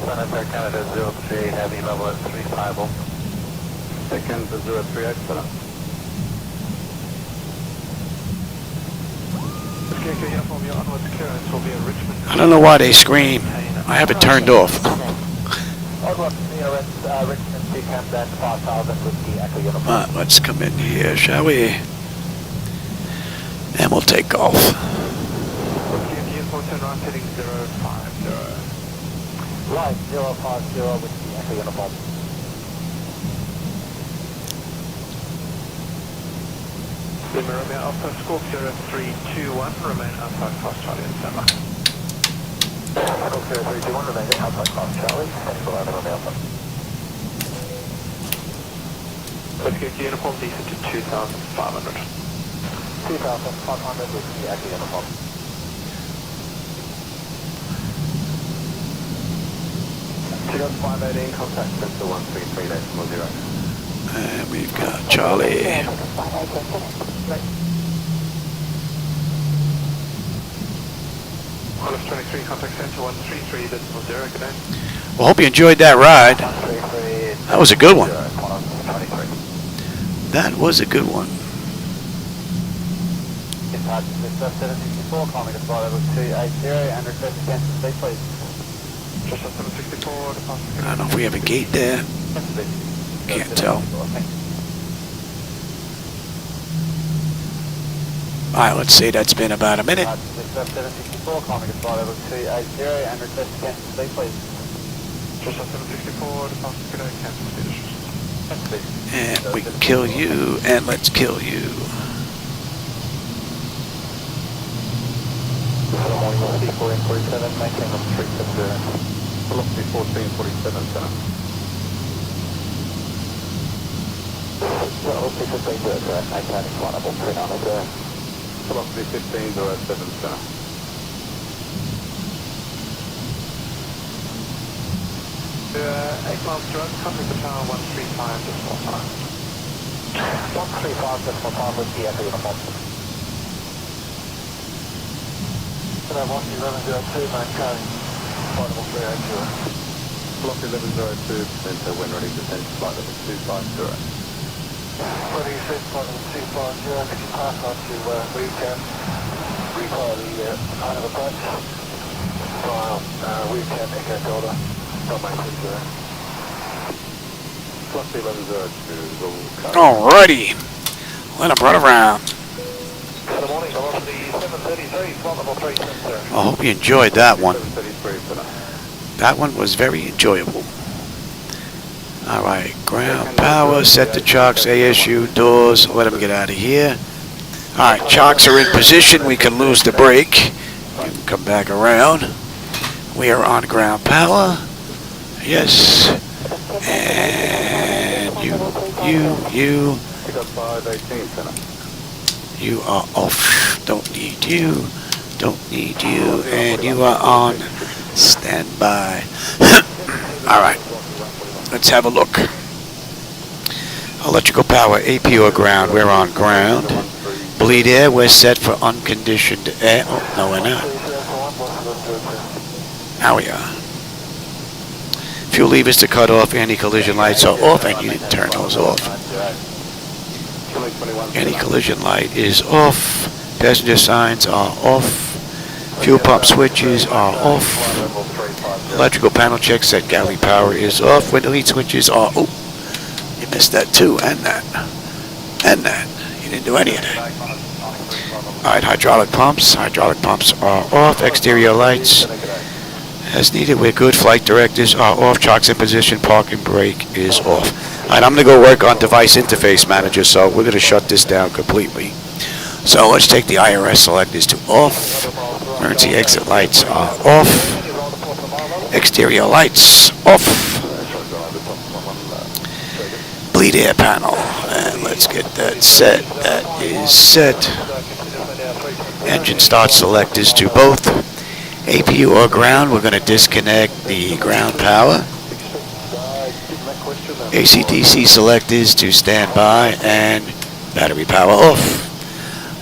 Senator Canada 03, heavy level at 350. Second to 038, sir. Okay, uniform, your onwards clearance will be at Richmond. I don't know why they scream. I have it turned off. Onwards clearance, Richmond, decamp then 5000 with the Echo uniform. Alright, let's come in here, shall we? And we'll take off. Okay, uniform, turn around, heading 050. Right, 050 with the Echo uniform. Lima Romeo Alpha, squawk 0321, remain outside cross Charlie and Samba. Squawk 0321, remain outside cross Charlie, heading for Lima Romeo Alpha. Let's get uniform decent to 2,500. 2,500 with the Echo uniform. Kilo 518, contact center 133.0. And we've got Charlie. Qantas 23, contact center 133.0, good day. Well, hope you enjoyed that ride. That was a good one. That was a good one. Impact 764, calling us flight level 280 and request to cancel seat, please. Just 764, departure. I don't know if we have a gate there. Can't tell. Alright, let's see, that's been about a minute. 764, calling us flight level 280 and request to cancel seat, please. Just 764, departure, good day, cancel seat. And we can kill you, and let's kill you. Morning, velocity 1447, maintain on 370. Velocity 1447, center. Velocity 1500, maintaining flight level 390. Velocity 1507, center. 8 miles direct, contact the tower 135, decimal time. 135, decimal time with the Echo uniform. Velocity 1102, maintaining flight level 380. Velocity 1102, center when ready to descend to flight level 250. Ready to descend flight level 250, could you pass on to Weekend? Require the line of approach. File Weekend, Echo Delta, Velocity 1102, will come. Alrighty. Let him run around. Good morning, velocity 733, flight level 370. I hope you enjoyed that one. 733, center. That one was very enjoyable. Alright, ground power, set the chocks, ASU, doors, let them get out of here. Alright, chocks are in position, we can lose the brake. You can come back around. We are on ground power. Yes. And you, Pick up 518, center. you are off. Don't need you. Don't need you. And you are on standby. Alright. Let's have a look. Electrical power, AP or ground. We're on ground. Bleed air, we're set for unconditioned air. Oh, no, we're not. Now we are. Fuel levers to cut off. Anti-collision lights are off, and you didn't turn those off. Anti-collision light is off. Passenger signs are off. Fuel pump switches are off. Electrical panel check set galley power is off. Window heat switches are... Oh, you missed that too, and that. And that. You didn't do any of that. Alright, hydraulic pumps are off, exterior lights as needed. We're good. Flight directives are off, chocks in position, parking brake is off. Alright, I'm going to go work on device interface manager, so we're going to shut this down completely. So let's take the IRS selectors to off, emergency exit lights are off, exterior lights off, bleed air panel, and let's get that set. That is set. Engine start selectors to both. APU or ground, we're going to disconnect the ground power. AC/DC selectors to standby and battery power off.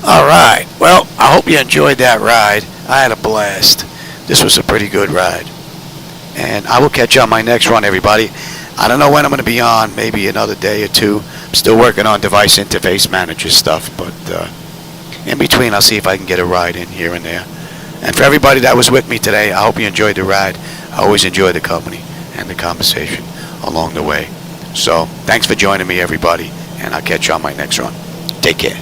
Alright, well, I hope you enjoyed that ride. I had a blast. This was a pretty good ride. And I will catch you on my next run, everybody. I don't know when I'm going to be on, maybe another day or two. I'm still working on device interface manager stuff, but in between I'll see if I can get a ride in here and there. And for everybody that was with me today, I hope you enjoyed the ride. I always enjoy the company and the conversation along the way. So, thanks for joining me, everybody, and I'll catch you on my next run. Take care.